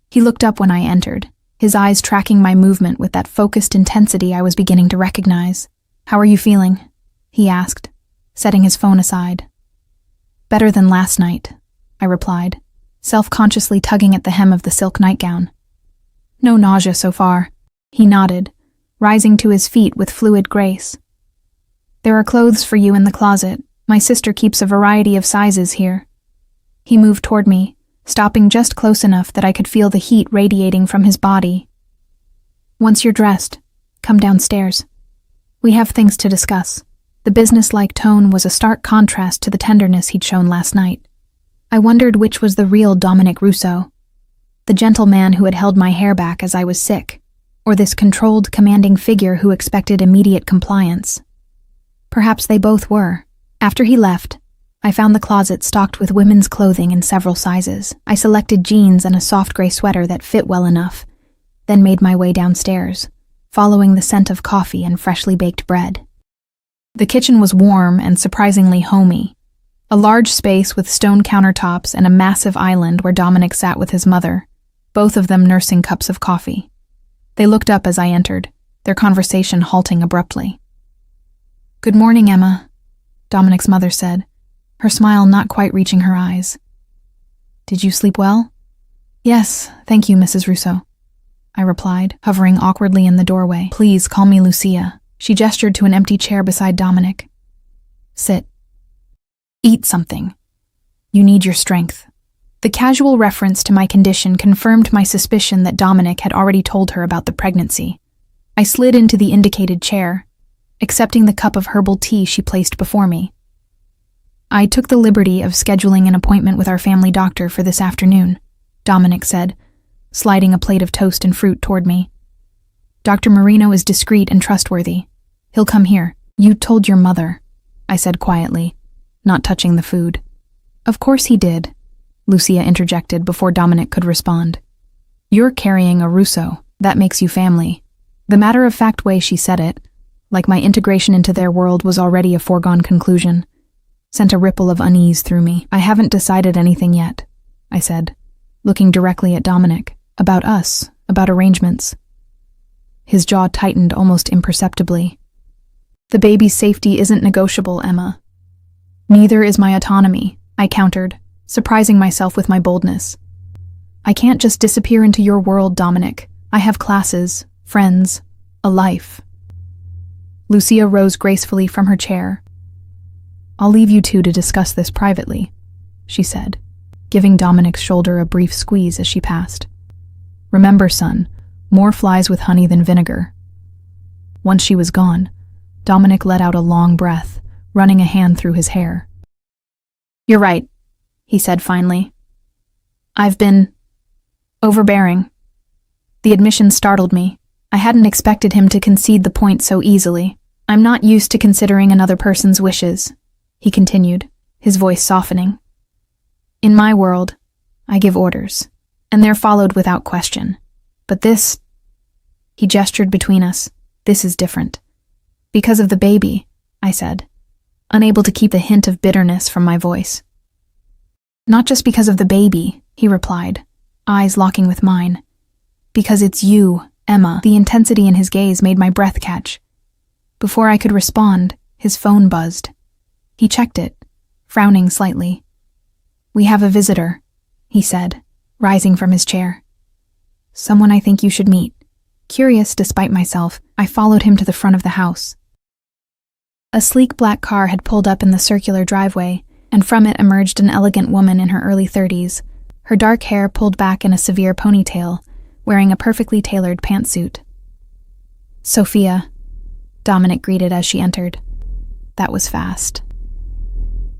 He looked up when I entered, his eyes tracking my movement with that focused intensity I was beginning to recognize. "How are you feeling?" he asked, setting his phone aside. "Better than last night," I replied, self-consciously tugging at the hem of the silk nightgown. "No nausea so far," he nodded, rising to his feet with fluid grace. "There are clothes for you in the closet. My sister keeps a variety of sizes here." He moved toward me, stopping just close enough that I could feel the heat radiating from his body. "Once you're dressed, come downstairs. We have things to discuss." The businesslike tone was a stark contrast to the tenderness he'd shown last night. I wondered which was the real Dominic Russo, the gentle man who had held my hair back as I was sick, or this controlled, commanding figure who expected immediate compliance. Perhaps they both were. After he left, I found the closet stocked with women's clothing in several sizes. I selected jeans and a soft gray sweater that fit well enough, then made my way downstairs, following the scent of coffee and freshly baked bread. The kitchen was warm and surprisingly homey, a large space with stone countertops and a massive island where Dominic sat with his mother, both of them nursing cups of coffee. They looked up as I entered, their conversation halting abruptly. "Good morning, Emma," Dominic's mother said, her smile not quite reaching her eyes. "Did you sleep well?" "Yes, thank you, Mrs. Russo," I replied, hovering awkwardly in the doorway. "Please call me Lucia." She gestured to an empty chair beside Dominic. "Sit. Eat something. You need your strength." The casual reference to my condition confirmed my suspicion that Dominic had already told her about the pregnancy. I slid into the indicated chair, accepting the cup of herbal tea she placed before me. "I took the liberty of scheduling an appointment with our family doctor for this afternoon," Dominic said, sliding a plate of toast and fruit toward me. "Dr. Marino is discreet and trustworthy. He'll come here." "You told your mother," I said quietly, not touching the food. "Of course he did," Lucia interjected before Dominic could respond. "You're carrying a Russo. That makes you family." The matter-of-fact way she said it, like my integration into their world was already a foregone conclusion, sent a ripple of unease through me. "I haven't decided anything yet," I said, looking directly at Dominic. "About us, about arrangements." His jaw tightened almost imperceptibly. "The baby's safety isn't negotiable, Emma." "Neither is my autonomy," I countered, surprising myself with my boldness. "I can't just disappear into your world, Dominic. I have classes, friends, a life." Lucia rose gracefully from her chair. "I'll leave you two to discuss this privately," she said, giving Dominic's shoulder a brief squeeze as she passed. "Remember, son, more flies with honey than vinegar." Once she was gone, Dominic let out a long breath, running a hand through his hair. "You're right," he said finally. "I've been overbearing." The admission startled me. I hadn't expected him to concede the point so easily. "I'm not used to considering another person's wishes," he continued, his voice softening. "In my world, I give orders, and they're followed without question. But this," he gestured between us, "this is different." "Because of the baby," I said, unable to keep the hint of bitterness from my voice. "Not just because of the baby," he replied, eyes locking with mine. "Because it's you, Emma." The intensity in his gaze made my breath catch. Before I could respond, his phone buzzed. He checked it, frowning slightly. "We have a visitor," he said, rising from his chair. "Someone I think you should meet." Curious despite myself, I followed him to the front of the house. A sleek black car had pulled up in the circular driveway, and from it emerged an elegant woman in her early 30s, her dark hair pulled back in a severe ponytail, wearing a perfectly tailored pantsuit. "Sophia," Dominic greeted as she entered. That was fast.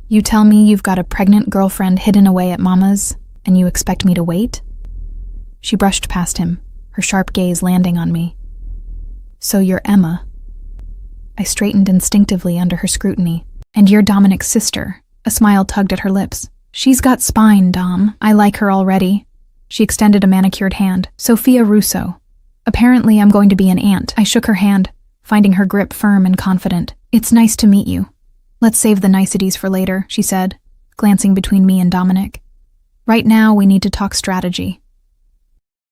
"You tell me you've got a pregnant girlfriend hidden away at Mama's, and you expect me to wait?" She brushed past him, her sharp gaze landing on me. So you're Emma. I straightened instinctively under her scrutiny. And you're Dominic's sister. A smile tugged at her lips. She's got spine, Dom. I like her already. She extended a manicured hand. Sophia Russo. Apparently I'm going to be an aunt. I shook her hand, finding her grip firm and confident. It's nice to meet you. Let's save the niceties for later, she said, glancing between me and Dominic. Right now, we need to talk strategy.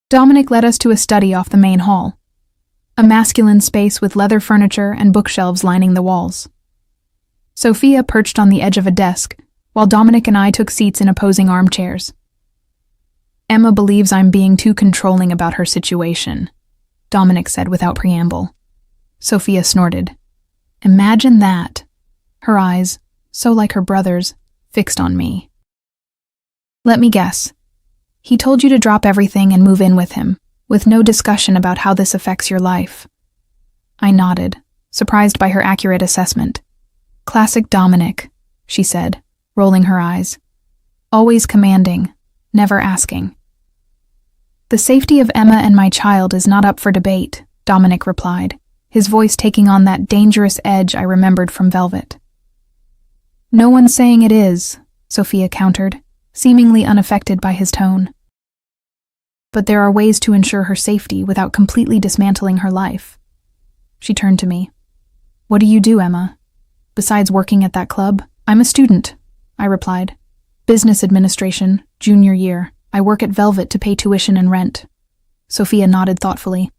Dominic led us to a study off the main hall. A masculine space with leather furniture and bookshelves lining the walls. Sophia perched on the edge of a desk, while Dominic and I took seats in opposing armchairs. Emma believes I'm being too controlling about her situation, Dominic said without preamble. Sophia snorted. Imagine that. Her eyes, so like her brother's, fixed on me. Let me guess. He told you to drop everything and move in with him, with no discussion about how this affects your life. I nodded, surprised by her accurate assessment. Classic Dominic, she said, rolling her eyes. Always commanding, never asking. The safety of Emma and my child is not up for debate, Dominic replied, his voice taking on that dangerous edge I remembered from Velvet. No one's saying it is, Sophia countered, seemingly unaffected by his tone. But there are ways to ensure her safety without completely dismantling her life. She turned to me. What do you do, Emma? Besides working at that club? I'm a student, I replied. Business administration, junior year. I work at Velvet to pay tuition and rent. Sophia nodded thoughtfully.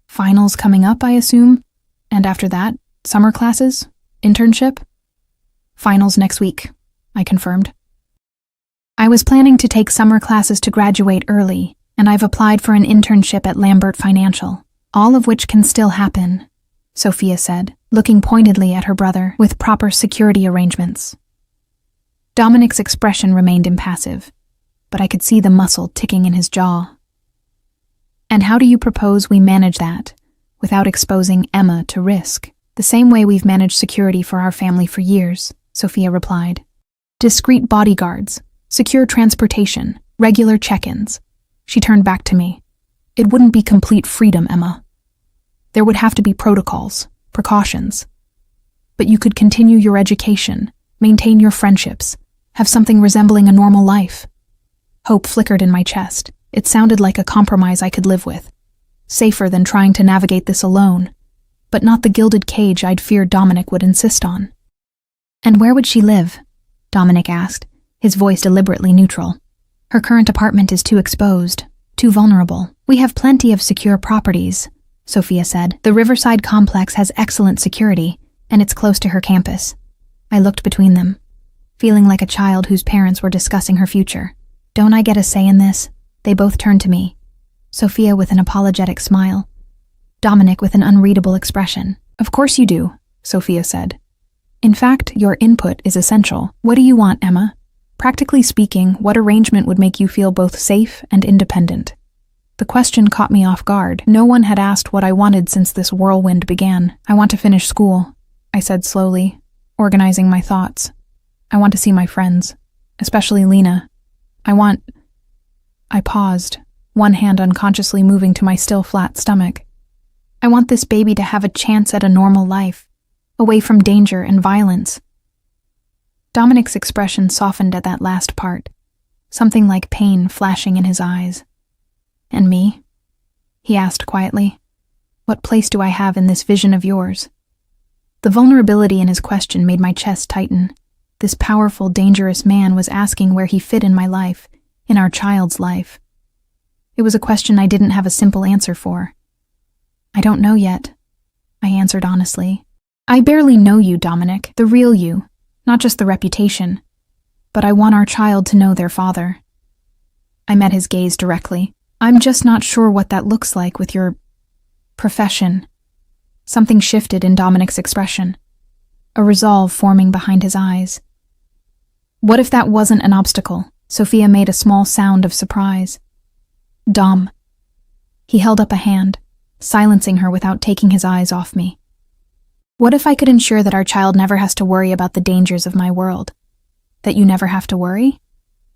Finals coming up, I assume? And after that, summer classes? Internship? Finals next week, I confirmed. I was planning to take summer classes to graduate early, and I've applied for an internship at Lambert Financial, all of which can still happen, Sophia said, looking pointedly at her brother with proper security arrangements. Dominic's expression remained impassive, but I could see the muscle ticking in his jaw. And how do you propose we manage that, without exposing Emma to risk? The same way we've managed security for our family for years, Sophia replied. Discreet bodyguards, secure transportation, regular check-ins. She turned back to me. It wouldn't be complete freedom, Emma. There would have to be protocols, precautions. But you could continue your education, maintain your friendships, have something resembling a normal life. Hope flickered in my chest. It sounded like a compromise I could live with. Safer than trying to navigate this alone, but not the gilded cage I'd feared Dominic would insist on. And where would she live? Dominic asked, his voice deliberately neutral. Her current apartment is too exposed, too vulnerable. We have plenty of secure properties, Sophia said. The Riverside complex has excellent security, and it's close to her campus. I looked between them, feeling like a child whose parents were discussing her future. Don't I get a say in this? They both turned to me, Sophia with an apologetic smile, Dominic with an unreadable expression. Of course you do, Sophia said. In fact, your input is essential. What do you want, Emma? Practically speaking, what arrangement would make you feel both safe and independent? The question caught me off guard. No one had asked what I wanted since this whirlwind began. I want to finish school, I said slowly, organizing my thoughts. I want to see my friends, especially Lena. I paused, one hand unconsciously moving to my still flat stomach. I want this baby to have a chance at a normal life, away from danger and violence. Dominic's expression softened at that last part, something like pain flashing in his eyes. And me? He asked quietly. What place do I have in this vision of yours? The vulnerability in his question made my chest tighten. This powerful, dangerous man was asking where he fit in my life, in our child's life. It was a question I didn't have a simple answer for. I don't know yet, I answered honestly. I barely know you, Dominic, the real you, not just the reputation. But I want our child to know their father. I met his gaze directly. I'm just not sure what that looks like with your profession. Something shifted in Dominic's expression, a resolve forming behind his eyes. What if that wasn't an obstacle? Sophia made a small sound of surprise. Dom. He held up a hand, silencing her without taking his eyes off me. What if I could ensure that our child never has to worry about the dangers of my world? That you never have to worry?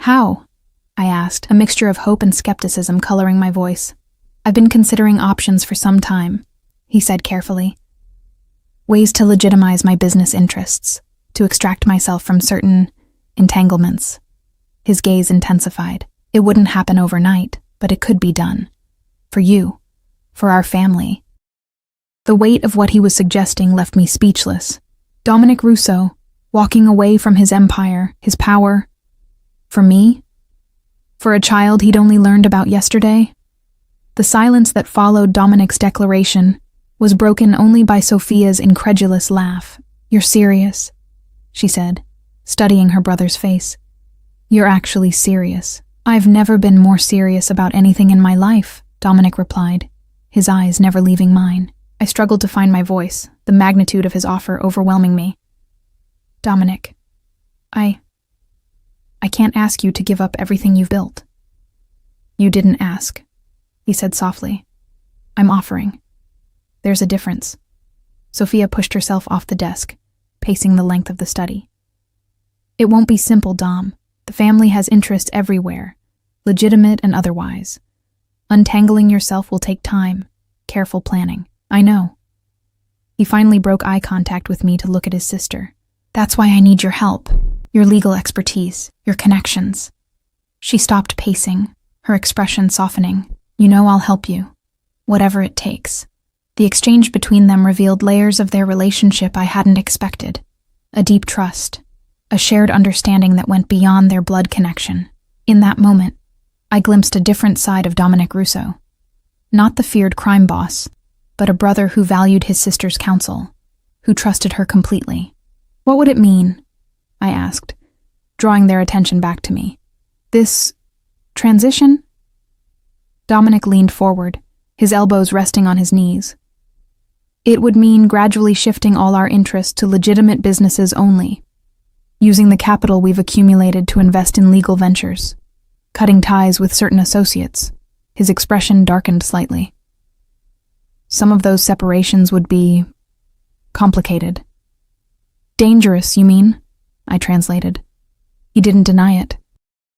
How? I asked, a mixture of hope and skepticism coloring my voice. I've been considering options for some time, he said carefully. Ways to legitimize my business interests, to extract myself from certain entanglements. His gaze intensified. It wouldn't happen overnight, but it could be done. For you. For our family. The weight of what he was suggesting left me speechless. Dominic Russo, walking away from his empire, his power. For me? For a child he'd only learned about yesterday? The silence that followed Dominic's declaration was broken only by Sophia's incredulous laugh. "You're serious," she said, studying her brother's face. "You're actually serious." "I've never been more serious about anything in my life," Dominic replied, his eyes never leaving mine. I struggled to find my voice, the magnitude of his offer overwhelming me. "Dominic, I can't ask you to give up everything you've built." "You didn't ask," he said softly. "I'm offering. There's a difference." Sophia pushed herself off the desk, pacing the length of the study. "It won't be simple, Dom. The family has interests everywhere, legitimate and otherwise. Untangling yourself will take time, careful planning. I know." He finally broke eye contact with me to look at his sister. "That's why I need your help, your legal expertise, your connections." She stopped pacing, her expression softening. "You know I'll help you, whatever it takes." The exchange between them revealed layers of their relationship I hadn't expected. A deep trust, a shared understanding that went beyond their blood connection. In that moment, I glimpsed a different side of Dominic Russo. Not the feared crime boss, but a brother who valued his sister's counsel, who trusted her completely. "What would it mean?" I asked, drawing their attention back to me. "This transition?" Dominic leaned forward, his elbows resting on his knees. "It would mean gradually shifting all our interests to legitimate businesses only, using the capital we've accumulated to invest in legal ventures, cutting ties with certain associates." His expression darkened slightly. "Some of those separations would be complicated." "Dangerous, you mean?" I translated. He didn't deny it.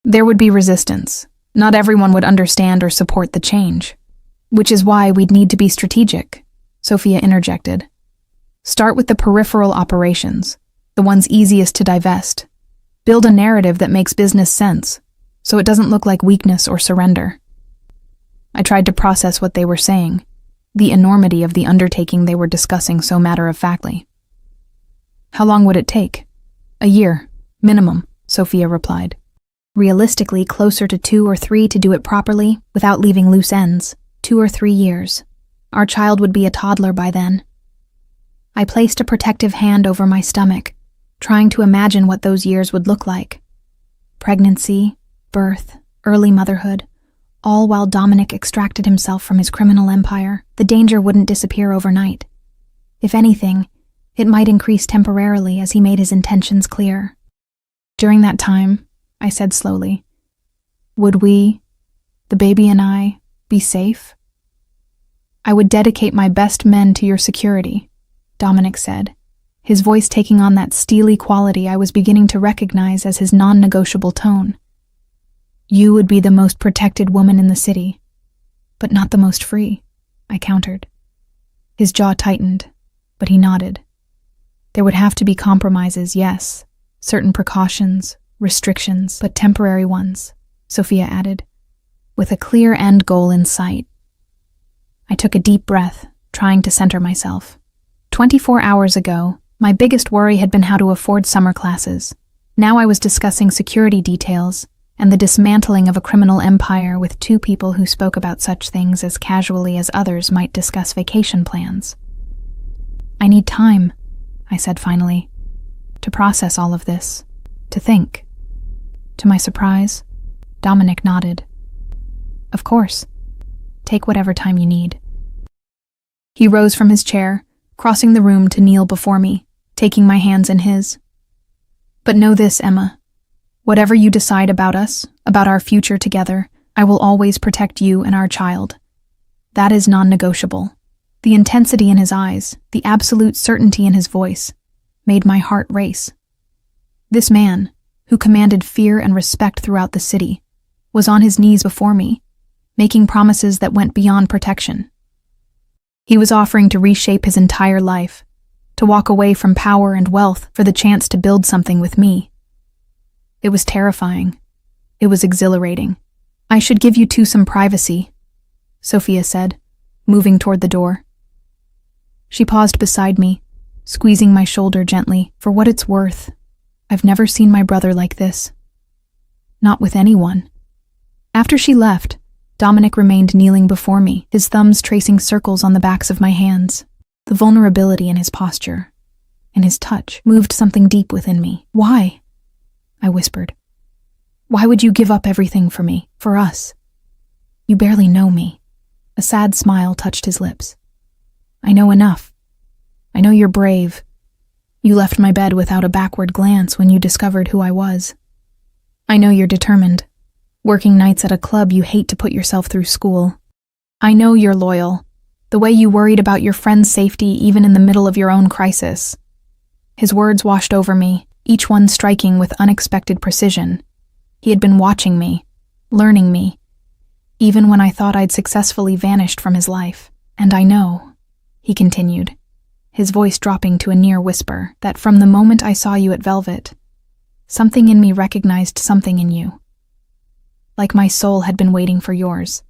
"There would be resistance. Not everyone would understand or support the change. Which is why we'd need to be strategic," Sophia interjected. "Start with the peripheral operations, the ones easiest to divest. Build a narrative that makes business sense, so it doesn't look like weakness or surrender." I tried to process what they were saying, the enormity of the undertaking they were discussing so matter-of-factly. "How long would it take?" "A year, minimum," Sophia replied. "Realistically, closer to 2 or 3 to do it properly, without leaving loose ends. 2 or 3 years. Our child would be a toddler by then." I placed a protective hand over my stomach, trying to imagine what those years would look like. Pregnancy, birth, early motherhood, all while Dominic extracted himself from his criminal empire. The danger wouldn't disappear overnight. If anything, it might increase temporarily as he made his intentions clear. "During that time," I said slowly, "would we, the baby and I, be safe?" "I would dedicate my best men to your security," Dominic said, his voice taking on that steely quality I was beginning to recognize as his non-negotiable tone. "You would be the most protected woman in the city, but not the most free," I countered. His jaw tightened, but he nodded. "There would have to be compromises, yes, certain precautions, restrictions, but temporary ones," Sophia added, with a clear end goal in sight. I took a deep breath, trying to center myself. 24 hours ago, my biggest worry had been how to afford summer classes. Now I was discussing security details and the dismantling of a criminal empire with 2 people who spoke about such things as casually as others might discuss vacation plans. "I need time," I said finally, "to process all of this, to think." To my surprise, Dominic nodded. "Of course. Take whatever time you need." He rose from his chair, crossing the room to kneel before me, taking my hands in his. "But know this, Emma. Whatever you decide about us, about our future together, I will always protect you and our child. That is non-negotiable." The intensity in his eyes, the absolute certainty in his voice, made my heart race. This man, who commanded fear and respect throughout the city, was on his knees before me, making promises that went beyond protection. He was offering to reshape his entire life, to walk away from power and wealth for the chance to build something with me. It was terrifying. It was exhilarating. "I should give you two some privacy," Sophia said, moving toward the door. She paused beside me, squeezing my shoulder gently. "For what it's worth, I've never seen my brother like this. Not with anyone." After she left, Dominic remained kneeling before me, his thumbs tracing circles on the backs of my hands. The vulnerability in his posture, in his touch, moved something deep within me. "Why?" I whispered. "Why would you give up everything for me, for us? You barely know me." A sad smile touched his lips. "I know enough. I know you're brave. You left my bed without a backward glance when you discovered who I was. I know you're determined, working nights at a club you hate to put yourself through school. I know you're loyal, the way you worried about your friend's safety even in the middle of your own crisis." His words washed over me, each one striking with unexpected precision. He had been watching me, learning me, even when I thought I'd successfully vanished from his life. "And I know," he continued, his voice dropping to a near whisper, "that from the moment I saw you at Velvet, something in me recognized something in you. Like my soul had been waiting for yours."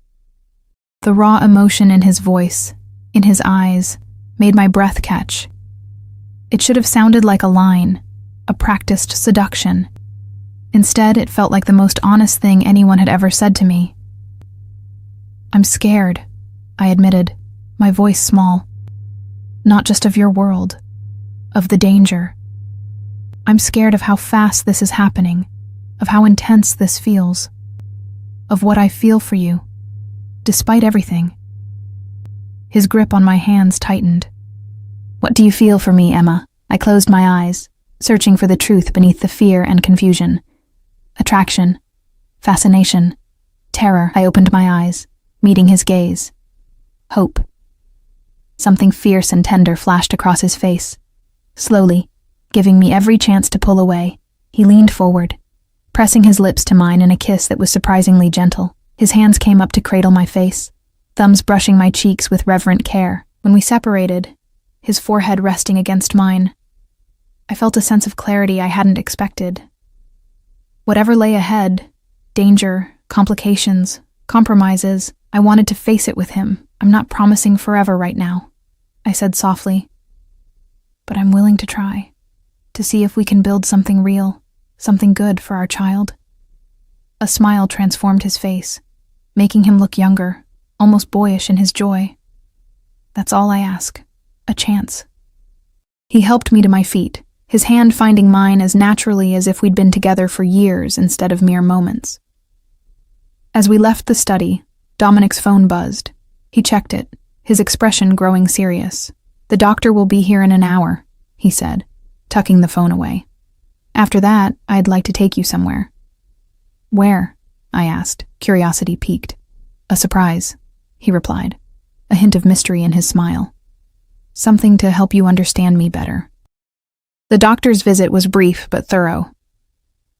The raw emotion in his voice, in his eyes, made my breath catch. It should have sounded like a line, a practiced seduction. Instead, it felt like the most honest thing anyone had ever said to me. "I'm scared," I admitted, my voice small. "Not just of your world, of the danger. I'm scared of how fast this is happening, of how intense this feels, of what I feel for you, despite everything." His grip on my hands tightened. "What do you feel for me, Emma?" I closed my eyes, searching for the truth beneath the fear and confusion. Attraction, fascination, terror. I opened my eyes, meeting his gaze. Hope. Something fierce and tender flashed across his face. Slowly, giving me every chance to pull away, he leaned forward, pressing his lips to mine in a kiss that was surprisingly gentle. His hands came up to cradle my face, thumbs brushing my cheeks with reverent care. When we separated, his forehead resting against mine, I felt a sense of clarity I hadn't expected. Whatever lay ahead, danger, complications, compromises, I wanted to face it with him. "I'm not promising forever right now," I said softly. "But I'm willing to try, to see if we can build something real, something good for our child." A smile transformed his face, making him look younger, almost boyish in his joy. "That's all I ask, a chance." He helped me to my feet, his hand finding mine as naturally as if we'd been together for years instead of mere moments. As we left the study, Dominic's phone buzzed. He checked it, his expression growing serious. "The doctor will be here in an hour," he said, tucking the phone away. "After that, I'd like to take you somewhere." "Where?" I asked, curiosity piqued. "A surprise," he replied, a hint of mystery in his smile. "Something to help you understand me better." The doctor's visit was brief but thorough.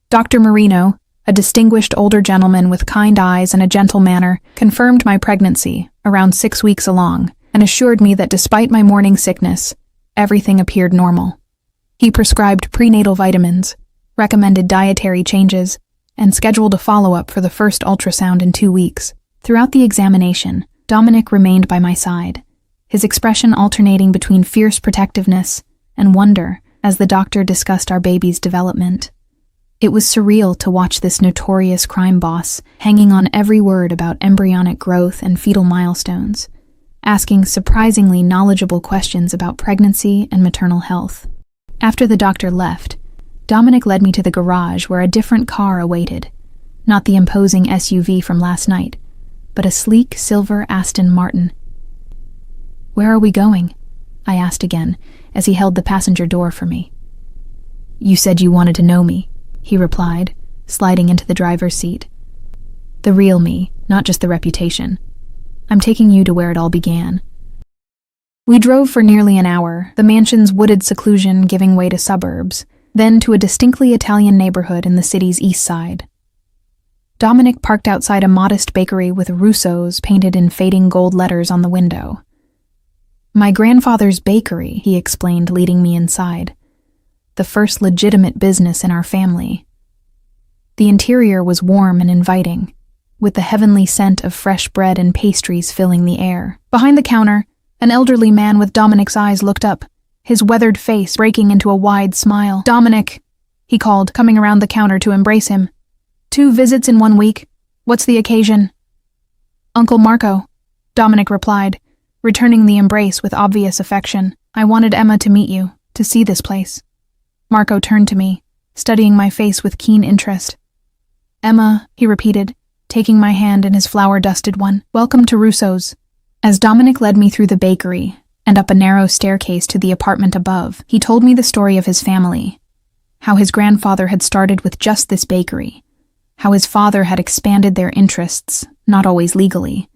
Dr. Marino, a distinguished older gentleman with kind eyes and a gentle manner, confirmed my pregnancy around 6 weeks along and assured me that despite my morning sickness, everything appeared normal. He prescribed prenatal vitamins, recommended dietary changes, and scheduled a follow-up for the first ultrasound in 2 weeks. Throughout the examination, Dominic remained by my side, his expression alternating between fierce protectiveness and wonder as the doctor discussed our baby's development. It was surreal to watch this notorious crime boss hanging on every word about embryonic growth and fetal milestones, asking surprisingly knowledgeable questions about pregnancy and maternal health. After the doctor left, Dominic led me to the garage where a different car awaited, not the imposing SUV from last night, but a sleek silver Aston Martin. "Where are we going?" I asked again, as he held the passenger door for me. "You said you wanted to know me," he replied, sliding into the driver's seat. "The real me, not just the reputation. I'm taking you to where it all began." We drove for nearly an hour, the mansion's wooded seclusion giving way to suburbs, then to a distinctly Italian neighborhood in the city's east side. Dominic parked outside a modest bakery with Russo's painted in fading gold letters on the window. My grandfather's bakery, he explained, leading me inside. The first legitimate business in our family. The interior was warm and inviting, with the heavenly scent of fresh bread and pastries filling the air. Behind the counter, an elderly man with Dominic's eyes looked up, his weathered face breaking into a wide smile. "Dominic," he called, coming around the counter to embrace him. "2 visits in 1 week. What's the occasion?" "Uncle Marco," Dominic replied, returning the embrace with obvious affection. "I wanted Emma to meet you, to see this place." Marco turned to me, studying my face with keen interest. "Emma," he repeated, taking my hand in his flour-dusted one. "Welcome to Russo's." As Dominic led me through the bakery and up a narrow staircase to the apartment above, he told me the story of his family, how his grandfather had started with just this bakery, how his father had expanded their interests, not always legally,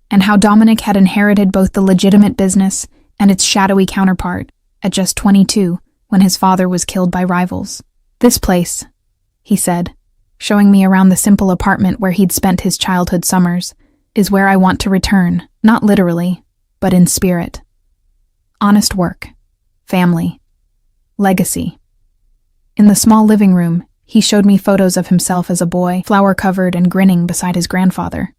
and how Dominic had inherited both the legitimate business and its shadowy counterpart at just 22 when his father was killed by rivals. "This place," he said, showing me around the simple apartment where he'd spent his childhood summers, "is where I want to return, not literally, but in spirit. Honest work, family, legacy." In the small living room, he showed me photos of himself as a boy, flour-covered and grinning beside his grandfather.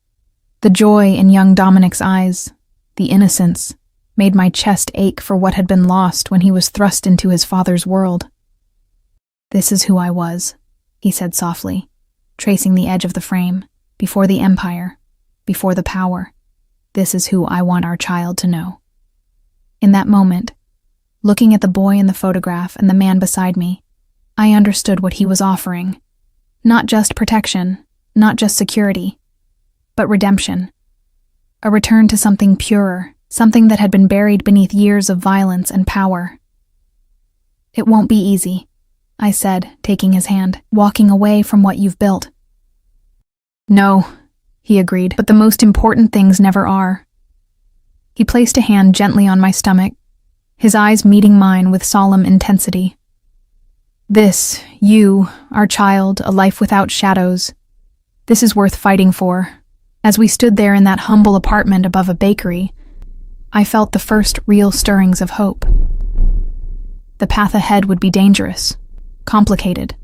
The joy in young Dominic's eyes, the innocence, made my chest ache for what had been lost when he was thrust into his father's world. "This is who I was," he said softly, tracing the edge of the frame. "Before the empire, before the power, this is who I want our child to know." In that moment, looking at the boy in the photograph and the man beside me, I understood what he was offering. Not just protection, not just security, but redemption. A return to something purer, something that had been buried beneath years of violence and power. "It won't be easy," I said, taking his hand, "walking away from what you've built." "No," he agreed, "but the most important things never are." He placed a hand gently on my stomach, his eyes meeting mine with solemn intensity. "This, you, our child, a life without shadows. This is worth fighting for." As we stood there in that humble apartment above a bakery, I felt the first real stirrings of hope. The path ahead would be dangerous, complicated,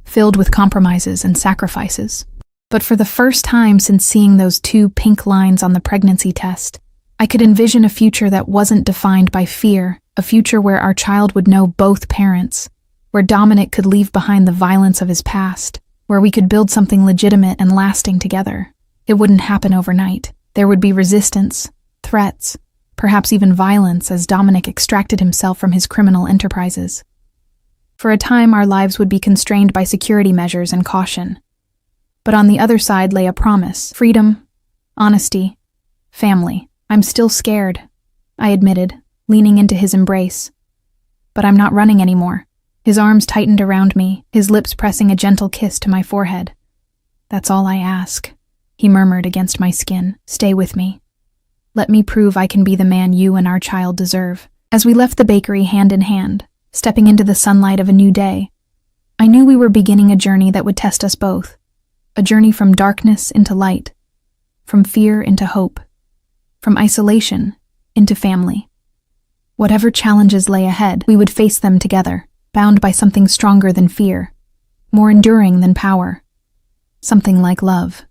filled with compromises and sacrifices. But for the first time since seeing those 2 pink lines on the pregnancy test, I could envision a future that wasn't defined by fear, a future where our child would know both parents, where Dominic could leave behind the violence of his past, where we could build something legitimate and lasting together. It wouldn't happen overnight. There would be resistance, threats, perhaps even violence as Dominic extracted himself from his criminal enterprises. For a time, our lives would be constrained by security measures and caution. But on the other side lay a promise: freedom, honesty, family. "I'm still scared," I admitted, leaning into his embrace. "But I'm not running anymore." His arms tightened around me, his lips pressing a gentle kiss to my forehead. "That's all I ask," he murmured against my skin. "Stay with me. Let me prove I can be the man you and our child deserve." As we left the bakery hand in hand, stepping into the sunlight of a new day, I knew we were beginning a journey that would test us both. A journey from darkness into light, from fear into hope, from isolation into family. Whatever challenges lay ahead, we would face them together, bound by something stronger than fear, more enduring than power, something like love.